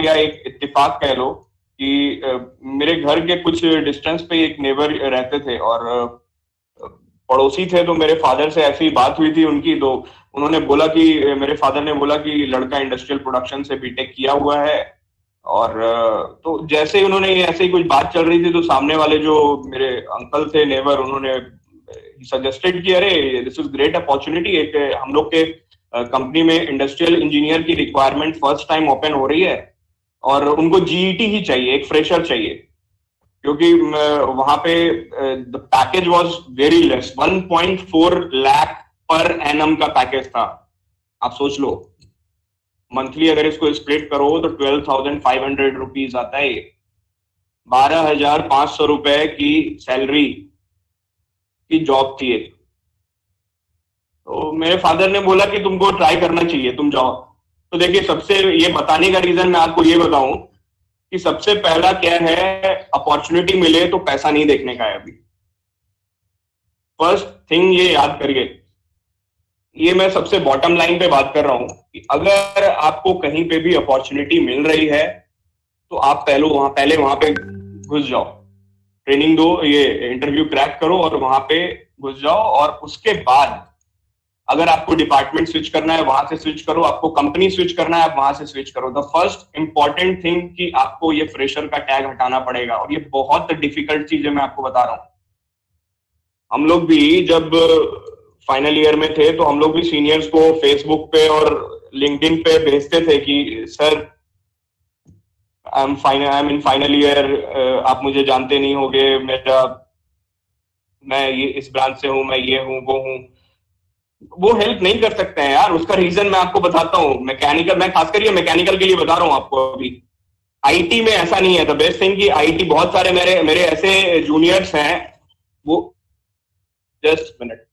या एक इत्तेफाक कह लो कि मेरे घर के कुछ डिस्टेंस पे एक नेबर रहते थे, और पड़ोसी थे। तो मेरे फादर से ऐसी बात हुई थी उनकी, तो उन्होंने बोला कि मेरे फादर ने बोला कि लड़का इंडस्ट्रियल प्रोडक्शन से बीटेक किया हुआ है। और तो जैसे ही उन्होंने ऐसे ही कुछ बात चल रही थी, तो सामने वाले जो मेरे अंकल थे, नेबर, उन्होंने सजेस्टेड कि अरे दिस इज ग्रेट अपॉर्चुनिटी, एक हम लोग के कंपनी में इंडस्ट्रियल इंजीनियर की रिक्वायरमेंट फर्स्ट टाइम ओपन हो रही है, और उनको जीईटी ही चाहिए, एक फ्रेशर चाहिए। क्योंकि वहां पे the package was very less, 1.4 lakh per annum का पैकेज था। आप सोच लो, मंथली अगर इसको स्प्लिट करो तो 12,500 रुपीज आता है। 12,500 रुपए की सैलरी की जॉब थी एक। तो मेरे फादर ने बोला कि तुमको ट्राई करना चाहिए, तुम जाओ। तो देखिए, सबसे ये बताने का रीजन मैं आपको ये बताऊं कि सबसे पहला क्या है, अपॉर्चुनिटी मिले तो पैसा नहीं देखने का है अभी। फर्स्ट थिंग ये याद करिए, ये मैं सबसे बॉटम लाइन पे बात कर रहा हूं कि अगर आपको कहीं पे भी अपॉर्चुनिटी मिल रही है तो आप पहले वहां पे घुस जाओ, ट्रेनिंग दो, ये इंटरव्यू क्रैक करो और वहां पे घुस जाओ। और उसके बाद अगर आपको डिपार्टमेंट स्विच करना है, वहां से स्विच करो। आपको कंपनी स्विच करना है, आप वहां से स्विच करो। द फर्स्ट इंपॉर्टेंट थिंग कि आपको ये फ्रेशर का टैग हटाना पड़ेगा, और ये बहुत डिफिकल्ट चीज है, मैं आपको बता रहा हूं। हम लोग भी जब फाइनल ईयर में थे तो हम लोग भी सीनियर्स को फेसबुक पे और लिंक्डइन पे भेजते थे कि sir I am in final year, आप मुझे जानते नहीं होगे, मैं ये इस ब्रांच से हूं, मैं ये हूं, वो हूं। वो हेल्प नहीं कर सकते हैं यार। उसका रीजन मैं आपको बताता हूँ। मैकेनिकल, मैं खासकर ये मैकेनिकल के लिए बता रहा हूँ आपको। अभी आईटी में ऐसा नहीं है। द बेस्ट थिंग कि आईटी, बहुत सारे मेरे ऐसे जूनियर्स हैं, वो जस्ट मिनट,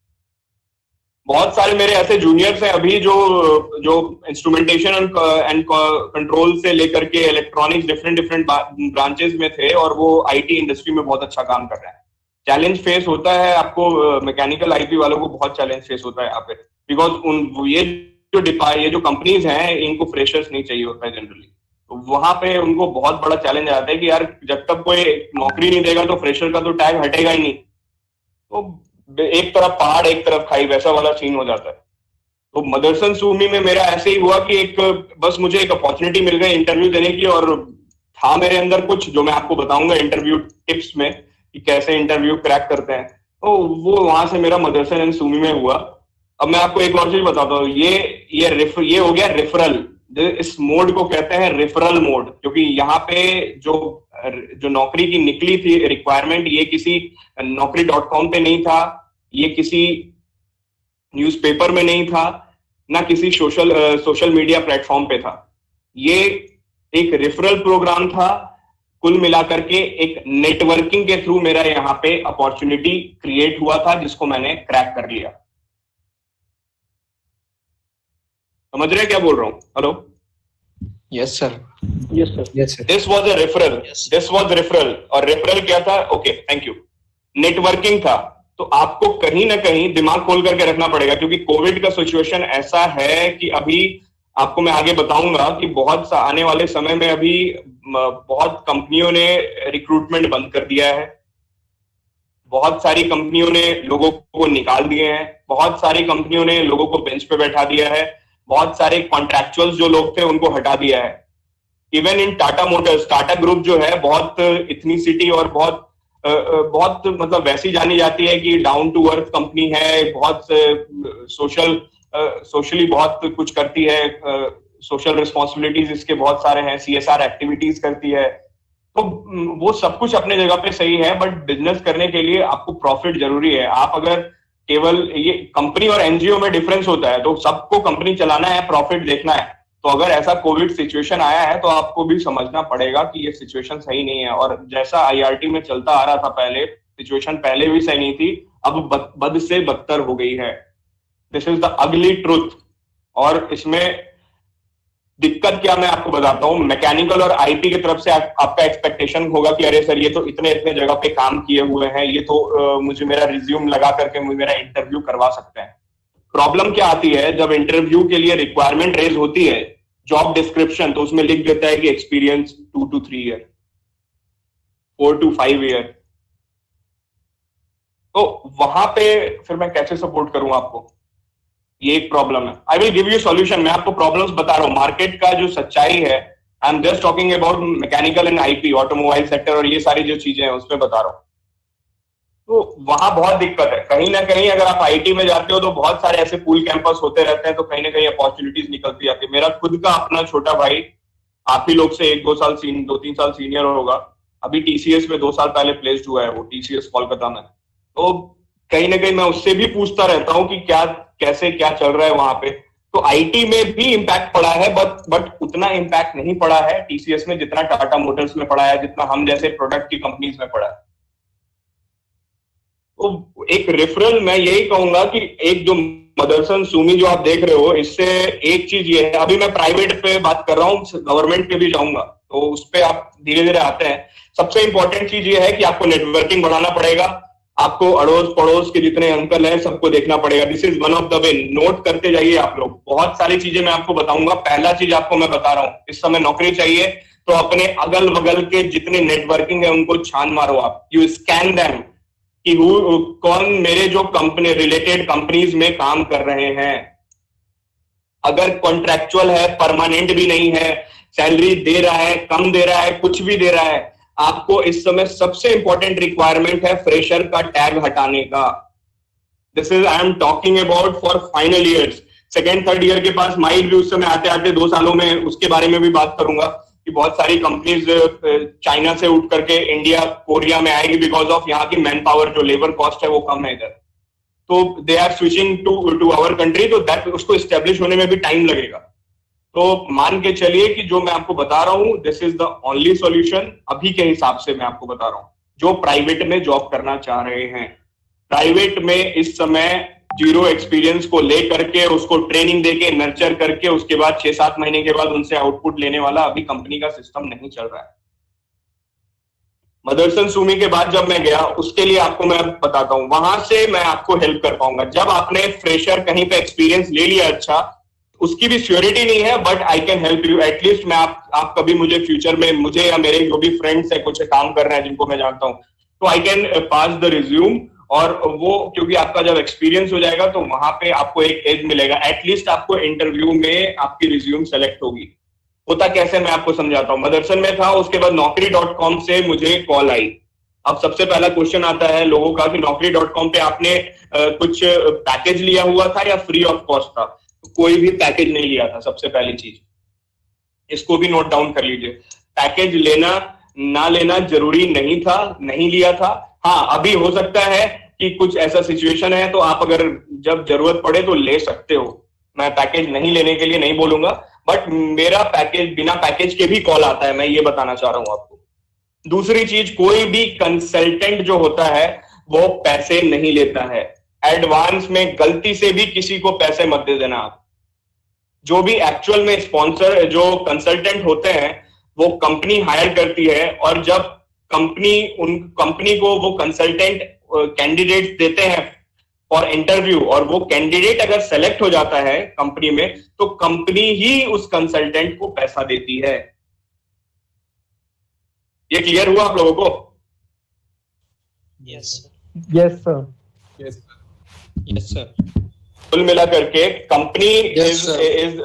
बहुत सारे मेरे ऐसे जूनियर्स हैं अभी जो इंस्ट्रूमेंटेशन एंड कंट्रोल से लेकर के इलेक्ट्रॉनिक्स डिफरेंट डिफरेंट ब्रांचेस में थे, और वो आईटी इंडस्ट्री में बहुत अच्छा काम कर रहे हैं। चैलेंज फेस होता है आपको, मैकेनिकल आईटी वालों को बहुत चैलेंज फेस होता है यहाँ पे, बिकॉज ये जो कंपनीज हैं, इनको फ्रेशर्स नहीं चाहिए होता है जनरली। तो वहां पे उनको बहुत बड़ा चैलेंज आता है कि यार जब तक कोई नौकरी नहीं देगा तो फ्रेशर का तो टैग हटेगा ही नहीं। तो एक तरफ पहाड़ एक तरफ खाई, वैसा वाला सीन हो जाता है। तो मदरसन सूमी में मेरा ऐसे ही हुआ कि बस मुझे एक अपॉर्चुनिटी मिल गई इंटरव्यू देने की, और था मेरे अंदर कुछ जो मैं आपको बताऊंगा इंटरव्यू टिप्स में कि कैसे इंटरव्यू क्रैक करते हैं। तो वो वहां से मेरा मदरसन एंड सूमी में हुआ। अब मैं आपको एक और चीज बताता हूँ, ये हो गया रेफरल। इस मोड को कहते हैं रेफरल मोड, क्योंकि यहाँ पे जो नौकरी की निकली थी रिक्वायरमेंट, ये किसी naukri.com पे नहीं था, ये किसी न्यूज़पेपर में नहीं था, ना किसी सोशल मीडिया प्लेटफॉर्म पे था। ये एक रेफरल प्रोग्राम था। कुल मिलाकर के एक नेटवर्किंग के थ्रू मेरा यहाँ पे अपॉर्चुनिटी क्रिएट हुआ था, जिसको मैंने क्रैक कर लिया। समझ रहे क्या बोल रहा हूँ? Hello? Yes sir. This was a referral, this was referral. और रेफरल क्या था? Okay, thank you. नेटवर्किंग था। तो आपको कहीं ना कहीं दिमाग खोल करके रखना पड़ेगा, क्योंकि कोविड का सिचुएशन ऐसा है कि अभी आपको मैं आगे बताऊंगा कि बहुत आने वाले समय में अभी बहुत कंपनियों ने रिक्रूटमेंट बंद कर दिया है, बहुत सारी कंपनियों ने लोगों को निकाल दिए हैं, बहुत सारी कंपनियों ने लोगों को बेंच पे बैठा दिया है, बहुत सारे कॉन्ट्रैक्चुअल्स जो लोग थे उनको हटा दिया है। Even in Tata Motors, Tata group जो है बहुत इथनिसिटी और बहुत मतलब वैसी जानी जाती है कि डाउन टू अर्थ कंपनी है, बहुत सोशली बहुत कुछ करती है, सोशल रिस्पॉन्सिबिलिटीज इसके बहुत सारे हैं, सीएसआर एक्टिविटीज करती है। तो वो सब कुछ अपने जगह पे सही है, बट बिजनेस करने के लिए आपको प्रॉफिट जरूरी है। आप अगर केवल, ये कंपनी और एनजीओ में डिफरेंस होता है, तो सबको कंपनी चलाना है, प्रॉफिट देखना है। तो अगर ऐसा कोविड सिचुएशन आया है तो आपको भी समझना पड़ेगा कि ये सिचुएशन सही नहीं है। और जैसा आईआरटी में चलता आ रहा था पहले, सिचुएशन पहले भी सही नहीं थी, अब बद से बदतर हो गई है। This is the ugly truth. और इसमें दिक्कत क्या, मैं आपको बताता हूँ। मैकेनिकल और आईटी की तरफ से आपका एक्सपेक्टेशन होगा कि अरे सर, ये तो इतने इतने जगह पे काम किए हुए हैं, ये तो मुझे मेरा रिज्यूम लगा करके मुझे मेरा इंटरव्यू करवा सकते हैं। प्रॉब्लम क्या आती है, जब इंटरव्यू के लिए रिक्वायरमेंट रेज होती है जॉब डिस्क्रिप्शन तो उसमें लिख देता है कि experience 2 to 3 year, 4 to 5 year. तो वहां पे फिर मैं कैसे सपोर्ट करूं आपको, ये एक प्रॉब्लम है। I will give you solution. मैं आपको प्रॉब्लम्स बता रहा हूं, मार्केट का जो सच्चाई है। I am just talking about mechanical and IT, automobile sector और ये सारी जो चीजें हैं उसमें बता रहा हूं। तो वहां बहुत दिक्कत है। कहीं ना कहीं अगर आप आईटी में जाते हो तो बहुत सारे ऐसे पूल कैंपस होते रहते हैं, तो कहीं ना कहीं अपॉर्चुनिटीज निकलती जाती है। मेरा खुद का अपना छोटा भाई आप ही लोग से 2-3 साल सीनियर होगा, अभी टीसीएस में 2 साल पहले प्लेस्ड हुआ है, वो टीसीएस कोलकाता में। तो कहीं ना कहीं मैं उससे भी पूछता रहता हूँ कि क्या कैसे क्या चल रहा है वहां पे। तो आईटी में भी इम्पैक्ट पड़ा है, बट उतना इम्पैक्ट नहीं पड़ा है टीसीएस में जितना टाटा मोटर्स में पड़ा है, जितना हम जैसे प्रोडक्ट की कंपनीज में पड़ा है। तो एक रेफरल मैं यही कहूंगा कि एक जो मदरसन सुमी जो आप देख रहे हो, इससे एक चीज ये है, अभी मैं प्राइवेट पे बात कर रहा हूँ, गवर्नमेंट पे भी जाऊंगा तो उस पे आप धीरे धीरे आते हैं। सबसे इंपॉर्टेंट चीज ये है कि आपको नेटवर्किंग बढ़ाना पड़ेगा, आपको अड़ोस पड़ोस के जितने अंकल हैं सबको देखना पड़ेगा। This is one of the way, note करते जाइए आप लोग। बहुत सारी चीजें मैं आपको बताऊंगा। पहला चीज आपको मैं बता रहा हूँ, इस समय नौकरी चाहिए तो अपने अगल बगल के जितने नेटवर्किंग है उनको छान मारो आप, यू स्कैन देम कि कौन मेरे जो कंपनी रिलेटेड कंपनीज में काम कर रहे हैं। अगर कॉन्ट्रैक्चुअल है, परमानेंट भी नहीं है, सैलरी दे रहा है, कम दे रहा है, कुछ भी दे रहा है, आपको इस समय सबसे इंपॉर्टेंट रिक्वायरमेंट है फ्रेशर का टैग हटाने का। This is I am talking about for final years. Second third year के पास माइट भी उस समय आते आते 2 सालों में, उसके बारे में भी बात करूंगा कि बहुत सारी कंपनीज चाइना से उठ करके इंडिया कोरिया में आएगी बिकॉज ऑफ यहाँ की मैन पावर, जो लेबर कॉस्ट है वो कम है इधर। तो they are switching to our country, तो दैट उसको स्टेब्लिश होने में भी टाइम लगेगा। तो मान के चलिए कि जो मैं आपको बता रहा हूं this is the only solution अभी के हिसाब से मैं आपको बता रहा हूं, जो प्राइवेट में जॉब करना चाह रहे हैं। प्राइवेट में इस समय जीरो एक्सपीरियंस को लेकर के उसको ट्रेनिंग देके नर्चर करके उसके बाद 6-7 महीने के बाद उनसे आउटपुट लेने वाला अभी कंपनी का सिस्टम नहीं चल रहा है। मदरसन सुमी के बाद जब मैं गया, उसके लिए आपको मैं बताता हूं, वहां से मैं आपको हेल्प कर पाऊंगा। जब आपने फ्रेशर कहीं पे एक्सपीरियंस ले लिया, अच्छा उसकी भी श्योरिटी नहीं है, but I can help you. At least मैं आप कभी मुझे फ्यूचर में, मुझे या मेरे जो भी फ्रेंड्स है कुछ काम कर रहे हैं जिनको मैं जानता हूं, तो I can pass the resume. और वो क्योंकि आपका जब एक्सपीरियंस हो जाएगा तो वहां पे आपको एक एज मिलेगा, एटलीस्ट आपको इंटरव्यू में आपकी रिज्यूम सेलेक्ट होगी। होता कैसे मैं आपको समझाता हूँ। मदरसन में था, उसके बाद Naukri.com से मुझे कॉल आई। अब सबसे पहला क्वेश्चन आता है लोगों का कि Naukri.com पे आपने कुछ पैकेज लिया हुआ था या फ्री ऑफ कॉस्ट था? कोई भी पैकेज नहीं लिया था, सबसे पहली चीज, इसको भी नोट डाउन कर लीजिए। पैकेज लेना ना लेना जरूरी नहीं था, नहीं लिया था। हाँ, अभी हो सकता है कि कुछ ऐसा सिचुएशन है तो आप अगर जब जरूरत पड़े तो ले सकते हो, मैं पैकेज नहीं लेने के लिए नहीं बोलूंगा, बट मेरा पैकेज, बिना पैकेज के भी कॉल आता है, मैं ये बताना चाह रहा हूं आपको। दूसरी चीज, कोई भी कंसल्टेंट जो होता है वो पैसे नहीं लेता है। एडवांस में गलती से भी किसी को पैसे मत दे देना आप। जो भी एक्चुअल में स्पॉन्सर, जो कंसल्टेंट होते हैं, वो कंपनी हायर करती है, और जब कंपनी को वो कंसल्टेंट कैंडिडेट देते हैं फॉर इंटरव्यू, और वो कैंडिडेट अगर सेलेक्ट हो जाता है कंपनी में, तो कंपनी ही उस कंसल्टेंट को पैसा देती है। ये क्लियर हुआ आप लोगों को? Yes yes sir. Yes yes sir. कुल मिला करके company Yes, is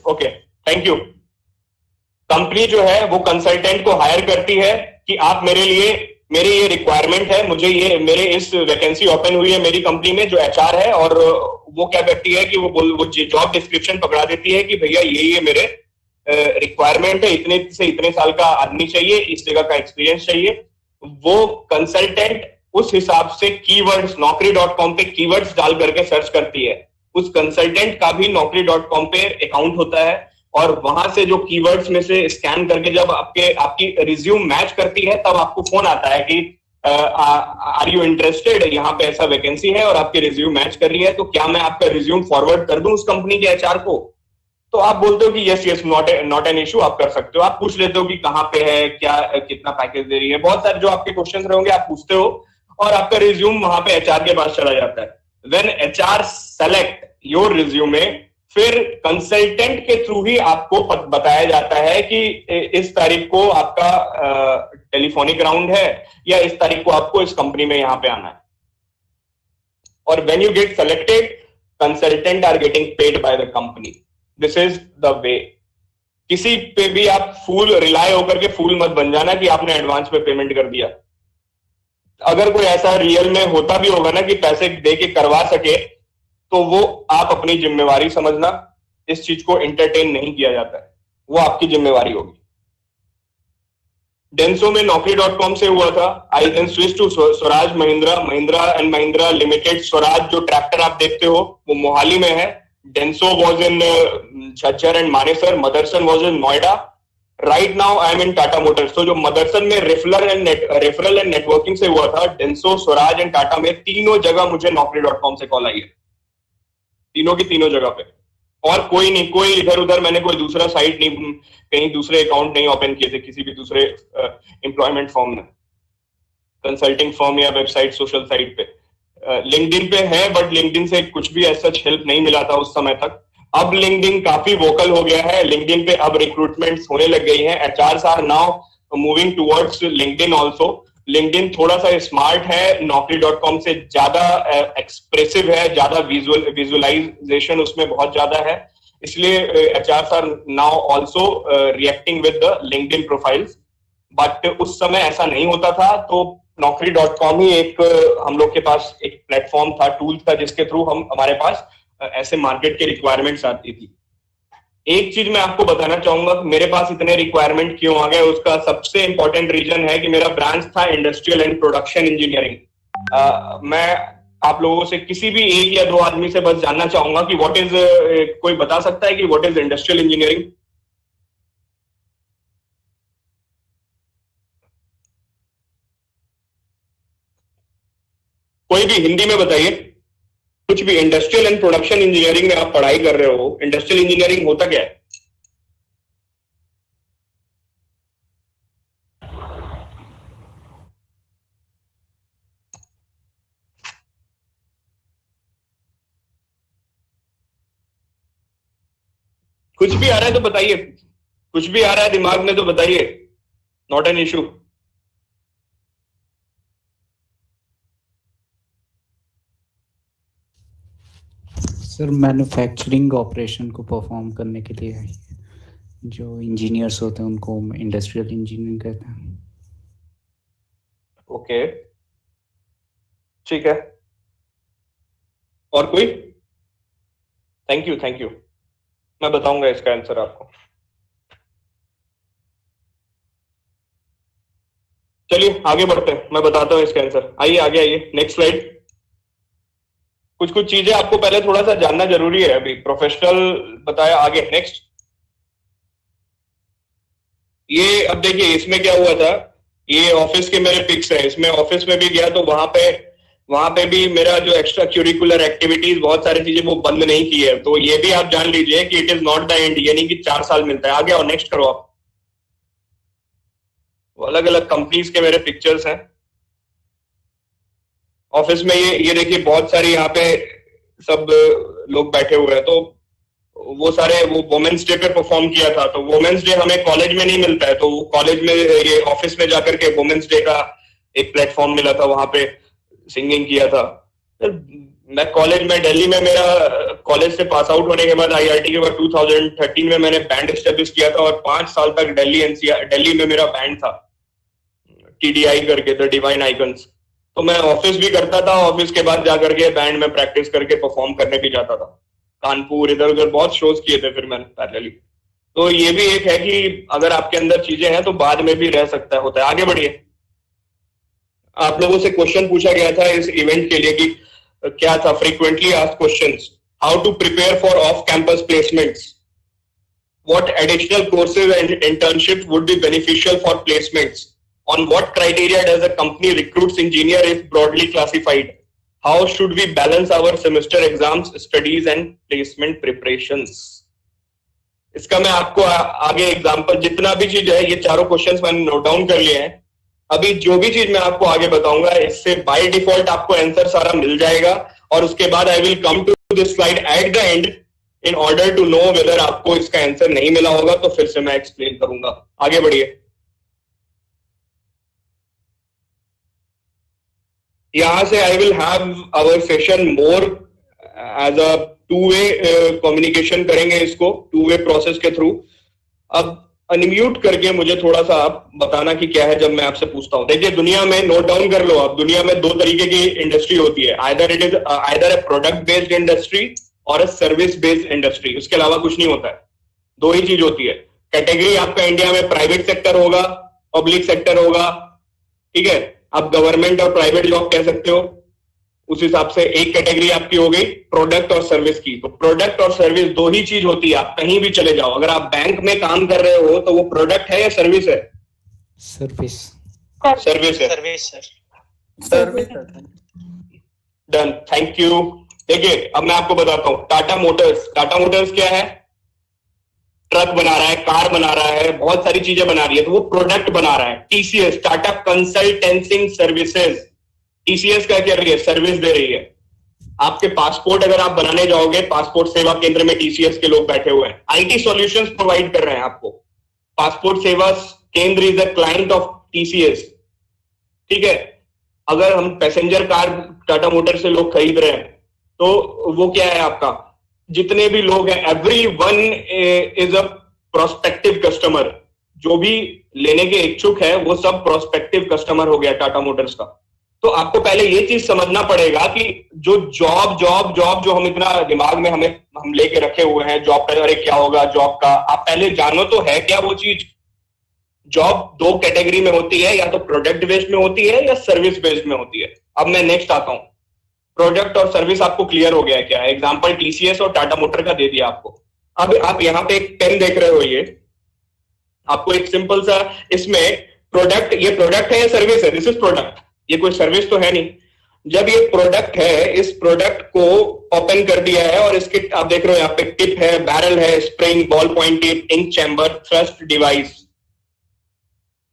okay, thank you. Company जो है वो कंसल्टेंट को हायर करती है कि आप मेरे लिए, मेरी ये रिक्वायरमेंट है, मुझे ये, मेरे इस वैकेंसी ओपन हुई है मेरी कंपनी में, जो एचआर है, और वो क्या करती है कि वो जॉब डिस्क्रिप्शन पकड़ा देती है कि भैया ये मेरे रिक्वायरमेंट है, इतने से इतने साल का आदमी चाहिए, इस जगह का एक्सपीरियंस चाहिए। वो कंसल्टेंट उस हिसाब से कीवर्ड्स, Naukri.com पे कीवर्ड्स डाल करके सर्च करती है। उस कंसल्टेंट का भी Naukri.com पे अकाउंट होता है, और वहां से जो कीवर्ड्स में से स्कैन करके जब आपकी रिज्यूम मैच करती है, तब आपको फोन आता है कि आर यू इंटरेस्टेड, यहाँ पे ऐसा वैकेंसी है और आपकी रिज्यूम मैच कर रही है, तो क्या मैं आपका रिज्यूम फॉरवर्ड कर दूं उस कंपनी के एचआर को? तो आप बोलते हो कि yes yes, not an issue, आप कर सकते हो। आप पूछ लेते हो कि कहाँ पे है, क्या कितना पैकेज दे रही है, बहुत सारे जो आपके क्वेश्चन रहेंगे आप पूछते हो, और आपका रिज्यूम वहां पे एचआर के पास चला जाता है। When HR select your resume, फिर कंसल्टेंट के थ्रू ही आपको बताया जाता है कि इस तारीख को आपका टेलीफोनिक राउंड है या इस तारीख को आपको इस कंपनी में यहां पे आना है। और when you get selected, consultant are getting paid by the company. This is the way. किसी पे भी आप फूल रिलाय होकर के फूल मत बन जाना कि आपने एडवांस में पेमेंट कर दिया। अगर कोई ऐसा रियल में होता भी होगा ना कि पैसे दे के करवा सके, तो वो आप अपनी जिम्मेवारी समझना। इस चीज को एंटरटेन नहीं किया जाता है, वो आपकी जिम्मेवारी होगी। डेंसो में Naukri.com से हुआ था। I then switch to Swaraj Mahindra and Mahindra limited. Swaraj जो ट्रैक्टर आप देखते हो वो मोहाली में है। Denso was in Jhajjar and Manesar. Motherson was in Noida. Right now I am in Tata motors. तो जो मदरसन में रेफरल एंड नेटवर्किंग से हुआ था, डेंसो, स्वराज एंड टाटा में तीनों जगह मुझे Naukri.com से कॉल आई है, तीनों की तीनों जगह पे। और कोई नहीं, कोई इधर उधर मैंने कोई दूसरा साइट नहीं, कहीं दूसरे अकाउंट नहीं ओपन किए थे किसी भी दूसरे एम्प्लॉयमेंट फॉर्म में, कंसल्टिंग फॉर्म या वेबसाइट, सोशल साइट पे। लिंक्डइन पे है, बट लिंक्डइन से कुछ भी ऐसा हेल्प नहीं मिला था उस समय तक। अब लिंक्डइन काफी वोकल हो गया है। लिंक्डइन पे अब रिक्रूटमेंट्स होने लग गई हैं। HRs are now moving towards LinkedIn also. LinkedIn थोड़ा सा स्मार्ट है, Naukri.com से ज्यादा एक्सप्रेसिव है, ज्यादा विजुअलाइजेशन उसमें बहुत ज्यादा है, इसलिए HRs are now also reacting with the LinkedIn profiles. But उस समय ऐसा नहीं होता था, तो Naukri.com ही एक हम लोग के पास एक प्लेटफॉर्म था, टूल था, जिसके थ्रू हमारे पास ऐसे मार्केट के रिक्वायरमेंट्स आती थी। एक चीज मैं आपको बताना चाहूंगा, मेरे पास इतने रिक्वायरमेंट क्यों आ गए, उसका सबसे इंपॉर्टेंट रीजन है कि मेरा ब्रांच था इंडस्ट्रियल एंड प्रोडक्शन इंजीनियरिंग। मैं आप लोगों से किसी भी एक या दो आदमी से बस जानना चाहूंगा कि व्हाट इज, कोई बता सकता है कि व्हाट इज इंडस्ट्रियल इंजीनियरिंग? कोई भी हिंदी में बताइए, कुछ भी। इंडस्ट्रियल एंड प्रोडक्शन इंजीनियरिंग में आप पढ़ाई कर रहे हो, इंडस्ट्रियल इंजीनियरिंग होता क्या है? कुछ भी आ रहा है तो बताइए, कुछ भी आ रहा है दिमाग में तो बताइए, not an issue. Sir manufacturing operation को परफॉर्म करने के लिए जो इंजीनियर्स होते हैं उनको इंडस्ट्रियल इंजीनियरिंग कहते हैं। ओके, ठीक है। और कोई? Thank you, thank you. मैं बताऊंगा इसका आंसर आपको। चलिए आगे बढ़ते हैं, मैं बताता हूं इसका आंसर। आइए आगे आइए, नेक्स्ट स्लाइड। कुछ कुछ चीजें आपको पहले थोड़ा सा जानना जरूरी है। अभी प्रोफेशनल बताया, आगे नेक्स्ट। ये अब देखिए इसमें क्या हुआ था, ये ऑफिस के मेरे पिक्स है। इसमें ऑफिस में भी गया तो वहां पे भी मेरा जो एक्स्ट्रा क्यूरिकुलर एक्टिविटीज, बहुत सारी चीजें वो बंद नहीं की है। तो ये भी आप जान लीजिए कि it is not the end, यानी कि 4 साल मिलता है। आगे और नेक्स्ट करो आप। अलग अलग कंपनीज के मेरे पिक्चर्स हैं ऑफिस में। ये देखिए बहुत सारी यहाँ पे सब लोग बैठे हुए हैं। तो वो सारे वो वुमेन्स डे पे परफॉर्म किया था। तो वुमेन्स डे हमें कॉलेज में नहीं मिलता है, तो कॉलेज में, ये ऑफिस में जाकर के वुमेन्स डे का एक प्लेटफॉर्म मिला था, वहां पे सिंगिंग किया था। मैं कॉलेज में, दिल्ली में, मेरा कॉलेज से पास आउट होने के बाद आईआईटी के बाद 2013 में मैंने बैंड एस्टेब्लिश किया था, और 5 साल तक दिल्ली में मेरा बैंड था, TDI करके, द डिवाइन आइकन्स। तो मैं ऑफिस भी करता था, ऑफिस के बाद जाकर के बैंड में प्रैक्टिस करके परफॉर्म करने भी जाता था। कानपुर, इधर उधर बहुत शोज किए थे फिर मैंने पैरेलली। तो ये भी एक है कि अगर आपके अंदर चीजें हैं तो बाद में भी रह सकता होता है। आगे बढ़िए। आप लोगों से क्वेश्चन पूछा गया था इस इवेंट के लिए कि क्या था, frequently asked questions, how to prepare for of campus placements, what additional courses and internships would be beneficial for placements, on what criteria does a company recruits engineer if broadly classified, how should we balance our semester exams, studies and placement preparations। इसका मैं आपको आगे example, जितना भी चीज है, ये चारों क्वेश्चंस मैंने नोट डाउन कर लिए हैं। अभी जो भी चीज मैं आपको आगे बताऊंगा, इससे बाय डिफॉल्ट आपको आंसर सारा मिल जाएगा, और उसके बाद I will come to this slide at the end in order to know whether आपको इसका आंसर नहीं मिला होगा तो फिर से मैं एक्सप्लेन करूंगा। आगे बढ़िए। यहां से I will have our session more as a two way communication करेंगे, इसको टू वे प्रोसेस के थ्रू। अब अनम्यूट करके मुझे थोड़ा सा आप बताना कि क्या है जब मैं आपसे पूछता हूं। देखिए दुनिया में, नोट डाउन कर लो आप, दुनिया में दो तरीके की इंडस्ट्री होती है, either it is either a product based industry और अ सर्विस बेस्ड इंडस्ट्री। उसके अलावा कुछ नहीं होता है, दो ही चीज होती है। कैटेगरी आपका इंडिया में प्राइवेट सेक्टर होगा, पब्लिक सेक्टर होगा, ठीक है। आप गवर्नमेंट और प्राइवेट जॉब कह सकते हो। उस हिसाब से एक कैटेगरी आपकी हो गई प्रोडक्ट और सर्विस की। तो प्रोडक्ट और सर्विस दो ही चीज होती है, आप कहीं भी चले जाओ। अगर आप बैंक में काम कर रहे हो तो वो प्रोडक्ट है या सर्विस है? सर्विस। सर्विस है। Service sir. Service. Done, thank you. देखिए अब मैं आपको बताता हूं, टाटा मोटर्स क्या है? ट्रक बना रहा है, कार बना रहा है, बहुत सारी चीजें बना रही है, तो वो प्रोडक्ट बना रहा है। TCS, Tata consultancy services, TCS क्या कर रही है? सर्विस दे रही है। आपके पासपोर्ट अगर आप बनाने जाओगे, पासपोर्ट सेवा केंद्र में टीसीएस के लोग बैठे हुए हैं, आईटी सॉल्यूशंस प्रोवाइड कर रहे हैं आपको। पासपोर्ट सेवा केंद्र is a client of TCS, ठीक है। अगर हम पैसेंजर कार टाटा मोटर से लोग खरीद रहे हैं तो वो क्या है आपका? जितने भी लोग हैं, every one is a prospective customer. जो भी लेने के इच्छुक है वो सब प्रोस्पेक्टिव कस्टमर हो गया टाटा मोटर्स का। तो आपको पहले ये चीज समझना पड़ेगा कि जो जॉब जो हम इतना दिमाग में हम लेके रखे हुए हैं, जॉब का, अरे क्या होगा जॉब का, आप पहले जानो तो है क्या वो चीज। जॉब दो कैटेगरी में होती है, या तो प्रोडक्ट बेस्ड में होती है या सर्विस बेस्ड में होती है। अब मैं नेक्स्ट आता हूं। प्रोडक्ट और सर्विस आपको क्लियर हो गया है क्या? एग्जांपल टीसीएस और टाटा मोटर का दे दिया आपको। अब आप यहां पे एक पेन देख रहे हो, ये आपको एक सिंपल सा, इसमें प्रोडक्ट, ये प्रोडक्ट है या सर्विस है? दिस इज प्रोडक्ट, ये कोई सर्विस तो है नहीं। जब ये प्रोडक्ट है, इस प्रोडक्ट को ओपन कर दिया है और इसके आप देख रहे हो यहाँ पे टिप है, बैरल है, spring, ball point tip, ink chamber, thrust device.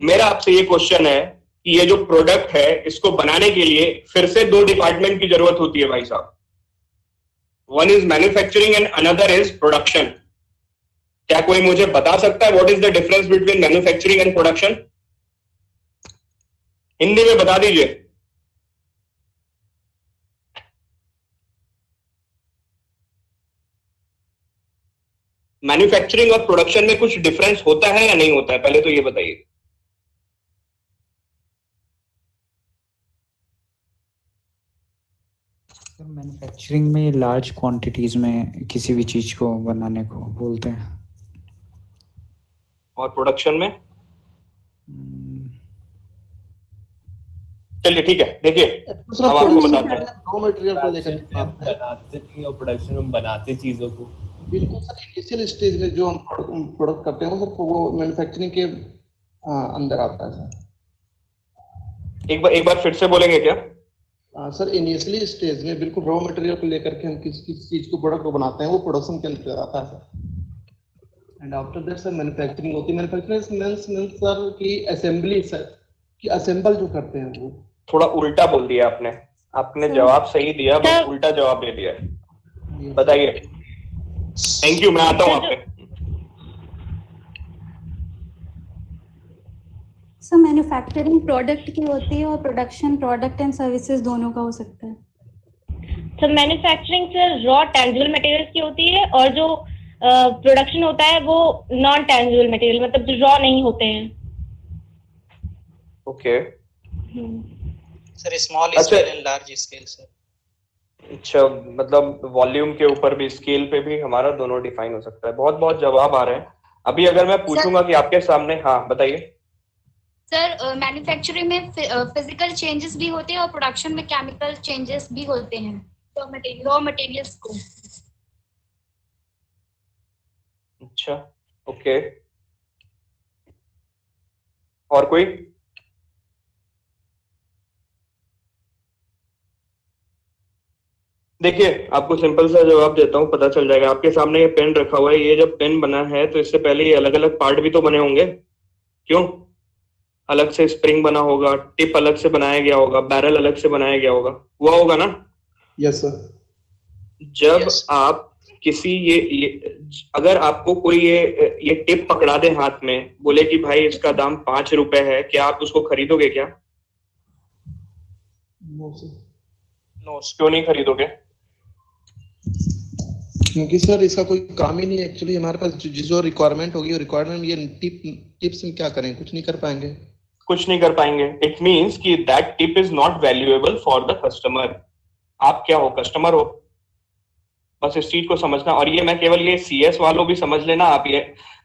मेरा आपसे ये क्वेश्चन है कि ये जो प्रोडक्ट है, इसको बनाने के लिए फिर से दो डिपार्टमेंट की जरूरत होती है भाई साहब। One is manufacturing and another is production. क्या कोई मुझे बता सकता है what is the difference between manufacturing and production? Hindi में बता दीजिए। मैन्युफैक्चरिंग और प्रोडक्शन में कुछ डिफरेंस होता है या नहीं होता है? पहले तो ये बताइए। मैन्युफैक्चरिंग में लार्ज क्वांटिटीज में किसी भी चीज को बनाने को बोलते हैं, और प्रोडक्शन में? चलिए ठीक है, देखिए अब आपको बताते हैं। रॉ मटेरियल को लेकर बनाते नहीं और प्रोडक्शन में बनाते चीजों को। बिल्कुल सर, इनिशियल स्टेज में जो हम प्रोडक्ट करते हैं सर, वो मैन्युफैक्चरिंग के अंदर आता है सर। एक बार फिर से बोलेंगे क्या? सर इनिशियली स्टेज में बिल्कुल रॉ मटेरियल को लेकर के हम किस चीज को प्रोडक्ट को बनाते हैं, वो प्रोडक्शन के अंदर आता है sir. And after that sir manufacturing होती है। मैन्युफैक्चरिंग मींस सर की असेंबली, सर की असेंबल जो करते हैं वो। थोड़ा उल्टा बोल दिया आपने जवाब सही दिया, बस उल्टा जवाब दे दिया। बताइए। थैंक यू, मैं आता हूँ आप पे। सर मैन्युफैक्चरिंग प्रोडक्ट की होती है और प्रोडक्शन प्रोडक्ट एंड सर्विसेज दोनों का हो सकता है। Sir manufacturing sir raw tangible materials की होती है, और जो प्रोडक्शन होता है वो नॉन टेंजिबल मटेरियल, मतलब जो रॉ नहीं होते हैं। ओके सर स्मॉल अच्छा। Scale and large scale sir. अच्छा, मतलब वॉल्यूम के ऊपर भी, स्केल पे भी हमारा दोनों डिफाइन हो सकता है। बहुत बहुत जवाब आ रहे हैं। अभी अगर मैं पूछूंगा कि आपके सामने, हाँ बताइए। सर मैन्युफैक्चरिंग में फिजिकल चेंजेस भी होते हैं और प्रोडक्शन में केमिकल चेंजेस भी होते हैं रॉ मटेरियल्स को। अच्छा ओके, और कोई? देखिए आपको सिंपल सा जवाब देता हूँ, पता चल जाएगा। आपके सामने ये पेन रखा हुआ है, ये जब पेन बना है तो इससे पहले ये अलग अलग पार्ट भी तो बने होंगे, क्यों? अलग से स्प्रिंग बना होगा, टिप अलग से बनाया गया होगा, बैरल अलग से बनाया गया होगा, हुआ होगा ना? Yes sir. जब आप किसी ये अगर आपको कोई ये टिप पकड़ा दे हाथ में, बोले कि भाई इसका दाम 5 रुपए है, क्या आप उसको खरीदोगे क्या? नो क्यों नहीं खरीदोगे? क्योंकि सर इसका कोई काम ही नहीं है एक्चुअली। हमारे पास जो रिक्वायरमेंट होगी, रिक्वायरमेंट ये टिप्स में क्या करें, कुछ नहीं कर पाएंगे। कुछ नहीं कर पाएंगे। इट मीन्स कि that tip is not valuable for the customer. आप क्या हो? कस्टमर हो। बस इस चीज को समझना। और ये मैं केवल ये CS वालों भी समझ लेना, आप ये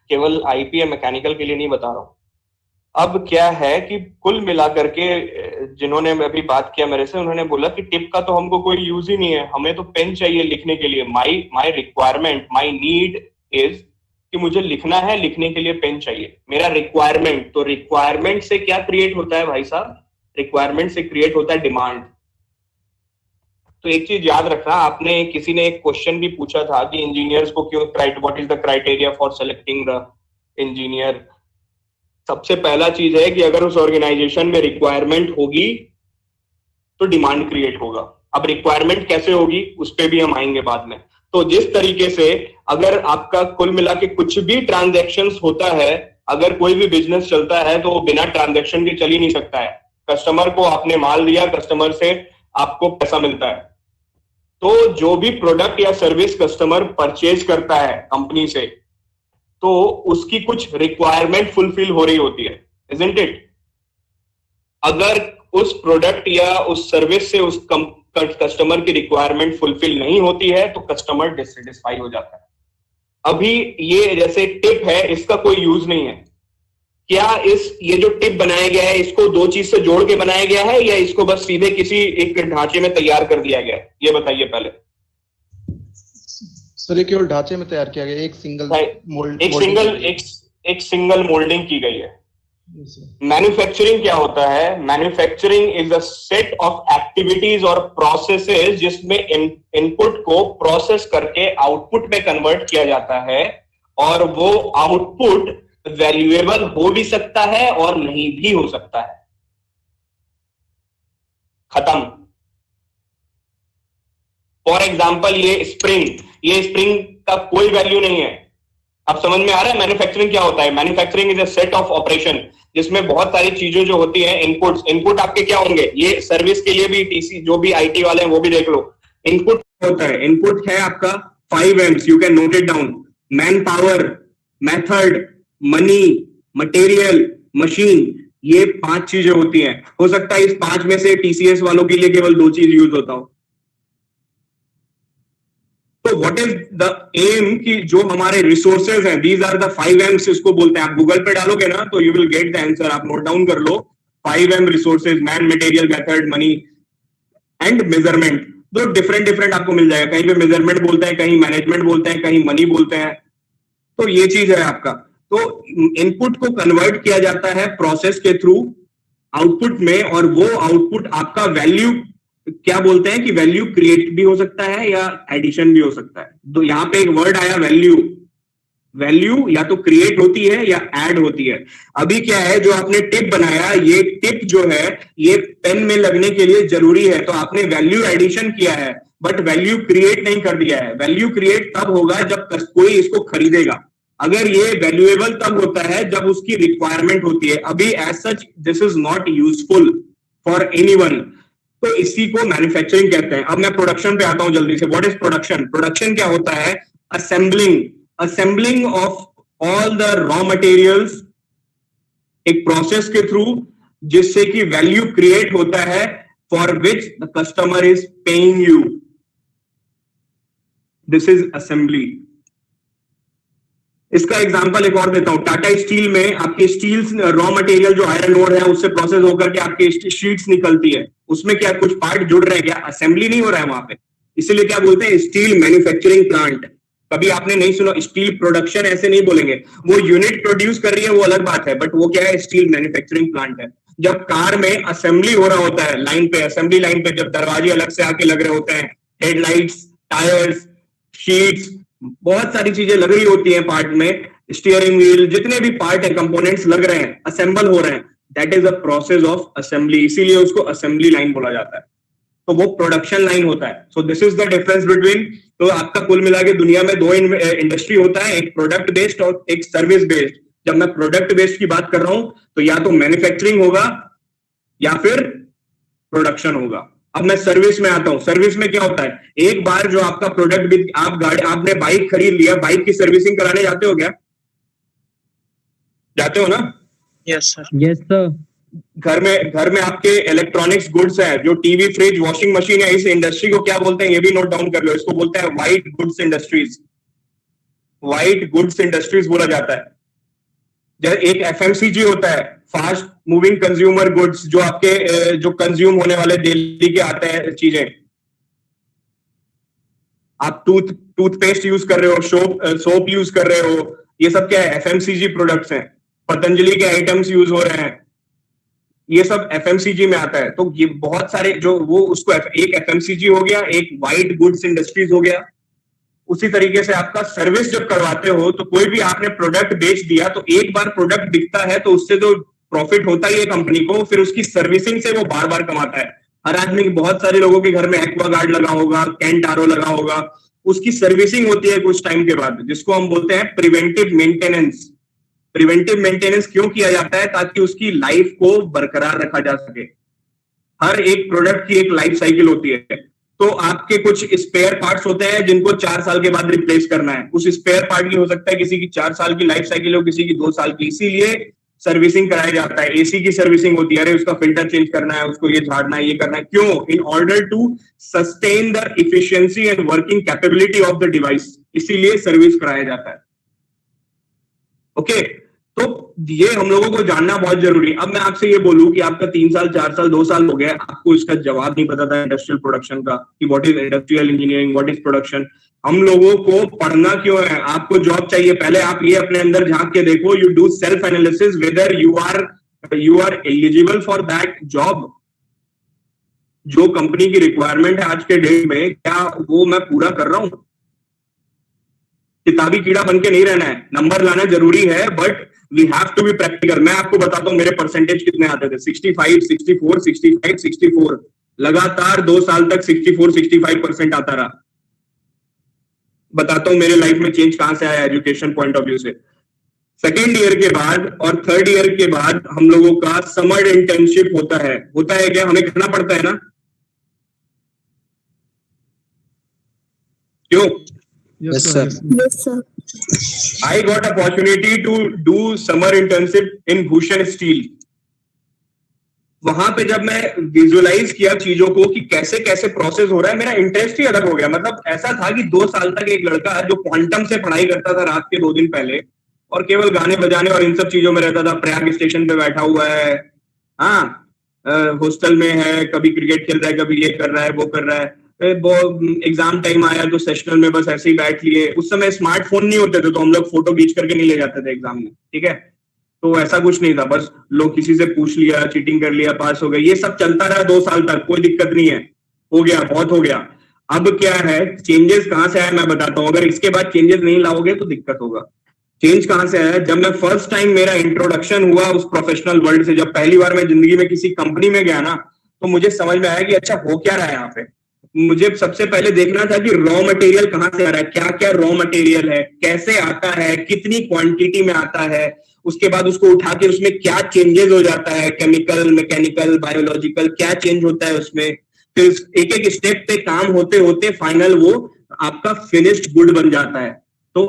केवल IP या मैकेनिकल के लिए नहीं बता रहा हूं। अब क्या है कि कुल मिलाकर के जिन्होंने अभी बात किया मेरे से, उन्होंने बोला कि टिप का तो हमको कोई यूज ही नहीं है, हमें तो पेन चाहिए लिखने के लिए। माई रिक्वायरमेंट, माई नीड इज कि मुझे लिखना है, लिखने के लिए पेन चाहिए, मेरा रिक्वायरमेंट। तो रिक्वायरमेंट से क्या क्रिएट होता है भाई साहब? रिक्वायरमेंट से क्रिएट होता है डिमांड। तो एक चीज याद रखना, आपने किसी ने एक क्वेश्चन भी पूछा था कि इंजीनियर्स को क्यों, what is the criteria for selecting the engineer. सबसे पहला चीज है कि अगर उस ऑर्गेनाइजेशन में रिक्वायरमेंट होगी तो डिमांड क्रिएट होगा। अब रिक्वायरमेंट कैसे होगी उस पर भी हम आएंगे बाद में। तो जिस तरीके से अगर आपका कुल मिला के कुछ भी ट्रांजैक्शंस होता है, अगर कोई भी बिजनेस चलता है तो बिना ट्रांजैक्शन के चल ही नहीं सकता है। कस्टमर को आपने माल दिया, कस्टमर से आपको पैसा मिलता है। तो जो भी प्रोडक्ट या सर्विस कस्टमर परचेज करता है कंपनी से, तो उसकी कुछ रिक्वायरमेंट फुलफिल हो रही होती है, इजंट इट? अगर उस प्रोडक्ट या उस सर्विस से उस कस्टमर की रिक्वायरमेंट फुलफिल नहीं होती है तो कस्टमर डिससेटिस्फाई हो जाता है। अभी ये जैसे टिप है, इसका कोई यूज नहीं है। क्या ये जो टिप बनाया गया है, इसको दो चीज से जोड़ के बनाया गया है या इसको बस सीधे किसी एक ढांचे में तैयार कर दिया गया है? ये बताइए पहले। सर ये केवल ढांचे में तैयार किया गया, एक सिंगल मोल्ड, एक सिंगल मोल्डिंग की गई है। मैन्युफैक्चरिंग क्या होता है? Manufacturing is a set of activities और प्रोसेसेस जिसमें इनपुट को प्रोसेस करके आउटपुट में कन्वर्ट किया जाता है, और वो आउटपुट वैल्यूएबल हो भी सकता है और नहीं भी हो सकता है। खत्म। फॉर एग्जाम्पल ये स्प्रिंग का कोई वैल्यू नहीं है। अब समझ में आ रहा है मैन्युफैक्चरिंग क्या होता है? Manufacturing is a set of operation जिसमें बहुत सारी चीजें जो होती हैं, इनपुट आपके क्या होंगे? ये सर्विस के लिए भी TC जो भी IT वाले हैं वो भी देख लो। इनपुट होता है, इनपुट है आपका 5 M's, you can note it down. Man power, method, money, material, machine, ये 5 चीजें होती हैं। हो सकता है इस 5 में से TCS वालों के लिए केवल 2 चीज यूज होता हो। तो व्हाट इज द एम कि जो हमारे रिसोर्सेज हैं, दीज आर द 5 M's इसको बोलते हैं। आप गूगल पे डालोगे ना तो you will get the answer, आप नोट डाउन कर लो। 5 M resources, man, material, method, money and measurement. तो डिफरेंट आपको मिल जाएगा। कहीं पे मेजरमेंट बोलते हैं, कहीं मैनेजमेंट बोलते हैं, कहीं मनी बोलते हैं। तो ये चीज है आपका। तो इनपुट को कन्वर्ट किया जाता है प्रोसेस के थ्रू आउटपुट में, और वो आउटपुट आपका वैल्यू, क्या बोलते हैं कि वैल्यू क्रिएट भी हो सकता है या एडिशन भी हो सकता है। तो यहां पे एक वर्ड आया वैल्यू या तो क्रिएट होती है या ऐड होती है। अभी क्या है, जो आपने टिप बनाया, ये टिप जो है ये पेन में लगने के लिए जरूरी है, तो आपने वैल्यू एडिशन किया है बट वैल्यू क्रिएट नहीं कर दिया है। वैल्यू क्रिएट तब होगा जब कोई इसको खरीदेगा। अगर ये वैल्यूएबल तब होता है जब उसकी रिक्वायरमेंट होती है। अभी as such this is not useful for anyone. तो इसी को मैन्युफैक्चरिंग कहते हैं। अब मैं प्रोडक्शन पे आता हूं जल्दी से। What is production? प्रोडक्शन क्या होता है? Assembling of all the raw materials एक प्रोसेस के थ्रू, जिससे कि वैल्यू क्रिएट होता है, for which the customer is paying you. This is assembly. इसका एग्जांपल एक और देता हूं। टाटा स्टील में आपके स्टील रॉ मटेरियल जो आयरन ओर है उससे प्रोसेस होकर के आपके शीट्स निकलती है, उसमें क्या कुछ पार्ट जुड़ रहे हैं, क्या असेंबली नहीं हो रहा है वहां पे? इसीलिए क्या बोलते हैं? Steel manufacturing plant. कभी आपने नहीं सुना स्टील प्रोडक्शन, ऐसे नहीं बोलेंगे। वो यूनिट प्रोड्यूस कर रही है वो अलग बात है, बट वो क्या है? स्टील मैन्युफैक्चरिंग प्लांट है। जब कार में असेंबली हो रहा होता है लाइन पे, असेंबली लाइन पे जब दरवाजे अलग से आके लग रहे होते हैं, हेडलाइट्स, टायर्स, शीट्स, बहुत सारी चीजें लग रही होती हैं पार्ट में, स्टीयरिंग व्हील, जितने भी पार्ट है, कंपोनेंट्स लग रहे हैं, असेंबल हो रहे हैं, that is a process of assembly. इसीलिए उसको असेंबली लाइन बोला जाता है। तो वो प्रोडक्शन लाइन होता है. So this is the difference between, तो आपका कुल मिला के दुनिया में दो इंडस्ट्री होता है, एक प्रोडक्ट बेस्ड और एक सर्विस बेस्ड. जब मैं प्रोडक्ट बेस्ड की बात कर रहा हूं तो या तो मैन्युफैक्चरिंग होगा या फिर प्रोडक्शन होगा. अब मैं सर्विस में आता हूं. सर्विस में क्या होता है, एक बार जो आपका प्रोडक्ट, आपने बाइक खरीद लिया, बाइक की सर्विसिंग कराने जाते हो क्या? जाते हो ना? Yes sir. Yes sir. घर में आपके इलेक्ट्रॉनिक्स गुड्स है, जो टीवी, फ्रिज, वॉशिंग मशीन है, इस इंडस्ट्री को क्या बोलते हैं ये भी नोट डाउन कर लो. इसको बोलते हैं white goods industries. White goods industries बोला जाता है. जैसे एक एफएमसीजी होता है, फास्ट मूविंग कंज्यूमर गुड्स, जो आपके जो कंज्यूम होने वाले डेली के आते हैं चीजें. आप टूथपेस्ट यूज कर रहे हो, सोप यूज कर रहे हो, ये सब क्या है, एफएमसीजी प्रोडक्ट्स हैं. पतंजलि के आइटम्स यूज हो रहे हैं, ये सब एफएमसीजी में आता है. तो ये बहुत सारे जो वो उसको एक एफएमसीजी हो गया, एक व्हाइट गुड्स इंडस्ट्रीज हो गया. उसी तरीके से आपका सर्विस जब करवाते हो तो कोई भी आपने प्रोडक्ट बेच दिया तो एक बार प्रोडक्ट बिकता है तो उससे तो प्रॉफिट होता ही है कंपनी को, फिर उसकी सर्विसिंग से वो बार बार कमाता है. हर आदमी, बहुत सारे लोगों के घर में एक्वागार्ड लगा होगा, कैंट आरओ लगा होगा, उसकी सर्विसिंग होती है कुछ टाइम के बाद, जिसको हम बोलते हैं प्रिवेंटिव मेंटेनेंस. प्रिवेंटिव मेंटेनेंस क्यों किया जाता है? ताकि उसकी लाइफ को बरकरार रखा जा सके. हर एक प्रोडक्ट की एक लाइफ साइकिल होती है. तो आपके कुछ स्पेयर पार्ट्स होते हैं जिनको 4 साल के बाद रिप्लेस करना है. उस स्पेयर पार्ट की हो सकता है किसी की 4 साल की लाइफ साइकिल हो, किसी की 2 साल की. इसीलिए सर्विसिंग कराया जाता है. एसी की सर्विसिंग होती है, अरे उसका फिल्टर चेंज करना है, उसको ये झाड़ना है, ये करना है. क्यों? In order to sustain the efficiency and working capability of the device. इसीलिए सर्विस कराया जाता है. ओके, तो ये हम लोगों को जानना बहुत जरूरी है. अब मैं आपसे ये बोलूं कि आपका 3 साल, 4 साल, 2 साल हो गया, आपको इसका जवाब नहीं पता था इंडस्ट्रियल प्रोडक्शन का, कि what is industrial engineering, what is production. हम लोगों को पढ़ना क्यों है? आपको जॉब चाहिए, पहले आप ये अपने अंदर झांक के देखो. You do self analysis whether you are eligible for that job. जो कंपनी की रिक्वायरमेंट है आज के डेट में, क्या वो मैं पूरा कर रहा हूं? किताबी कीड़ा बन के नहीं रहना है. नंबर लाना जरूरी है, but we have to be practical. मैं आपको बताता हूँ मेरे परसेंटेज कितने आते थे. 65, 64, 65, 64, लगातार 2 साल तक 64-65% आता रहा. बताता हूँ मेरे लाइफ में चेंज कहां से आया एजुकेशन पॉइंट ऑफ व्यू से. सेकेंड ईयर के बाद और थर्ड ईयर के बाद हम लोगों का समर इंटर्नशिप होता है क्या? हमें करना पड़ता है ना? क्यों? Yes, sir. Yes, sir. I got opportunity to do summer internship in Bhushan Steel. वहां पे जब मैं विजुअलाइज किया चीजों को कि कैसे कैसे प्रोसेस हो रहा है, मेरा इंटरेस्ट ही अलग हो गया. मतलब ऐसा था कि 2 साल तक एक लड़का जो क्वांटम से पढ़ाई करता था रात के 2 दिन पहले, और केवल गाने बजाने और इन सब चीजों में रहता था. प्रयाग स्टेशन पे बैठा हुआ है, हाँ, हॉस्टल में है, कभी क्रिकेट खेल रहा है, कभी ये कर रहा है, वो कर रहा है. एग्जाम टाइम आया तो सेशनल में बस ऐसे ही बैठ लिए. उस समय स्मार्टफोन नहीं होते थे तो हम लोग फोटो खींच करके नहीं ले जाते थे एग्जाम में. ठीक है, तो ऐसा कुछ नहीं था. बस लोग किसी से पूछ लिया, चीटिंग कर लिया, पास हो गए. ये सब चलता रहा 2 साल तक, कोई दिक्कत नहीं है. हो गया, बहुत हो गया. अब क्या है, चेंजेस कहां से आया मैं बताता हूँ. अगर इसके बाद चेंजेस नहीं लाओगे तो दिक्कत होगा. चेंज कहां से आया? जब मैं फर्स्ट टाइम मेरा इंट्रोडक्शन हुआ उस प्रोफेशनल वर्ल्ड से, जब पहली बार मैं जिंदगी में किसी कंपनी में गया ना, तो मुझे समझ में आया कि अच्छा हो क्या रहा है यहाँ पे. मुझे सबसे पहले देखना था कि रॉ मटेरियल कहां से आ रहा है, क्या क्या रॉ मटेरियल है, कैसे आता है, कितनी क्वांटिटी में आता है. उसके बाद उसको उठा के उसमें क्या चेंजेस हो जाता है, केमिकल, मैकेनिकल, बायोलॉजिकल, क्या चेंज होता है उसमें. फिर एक एक स्टेप पे काम होते होते फाइनल वो आपका फिनिश्ड गुड बन जाता है. तो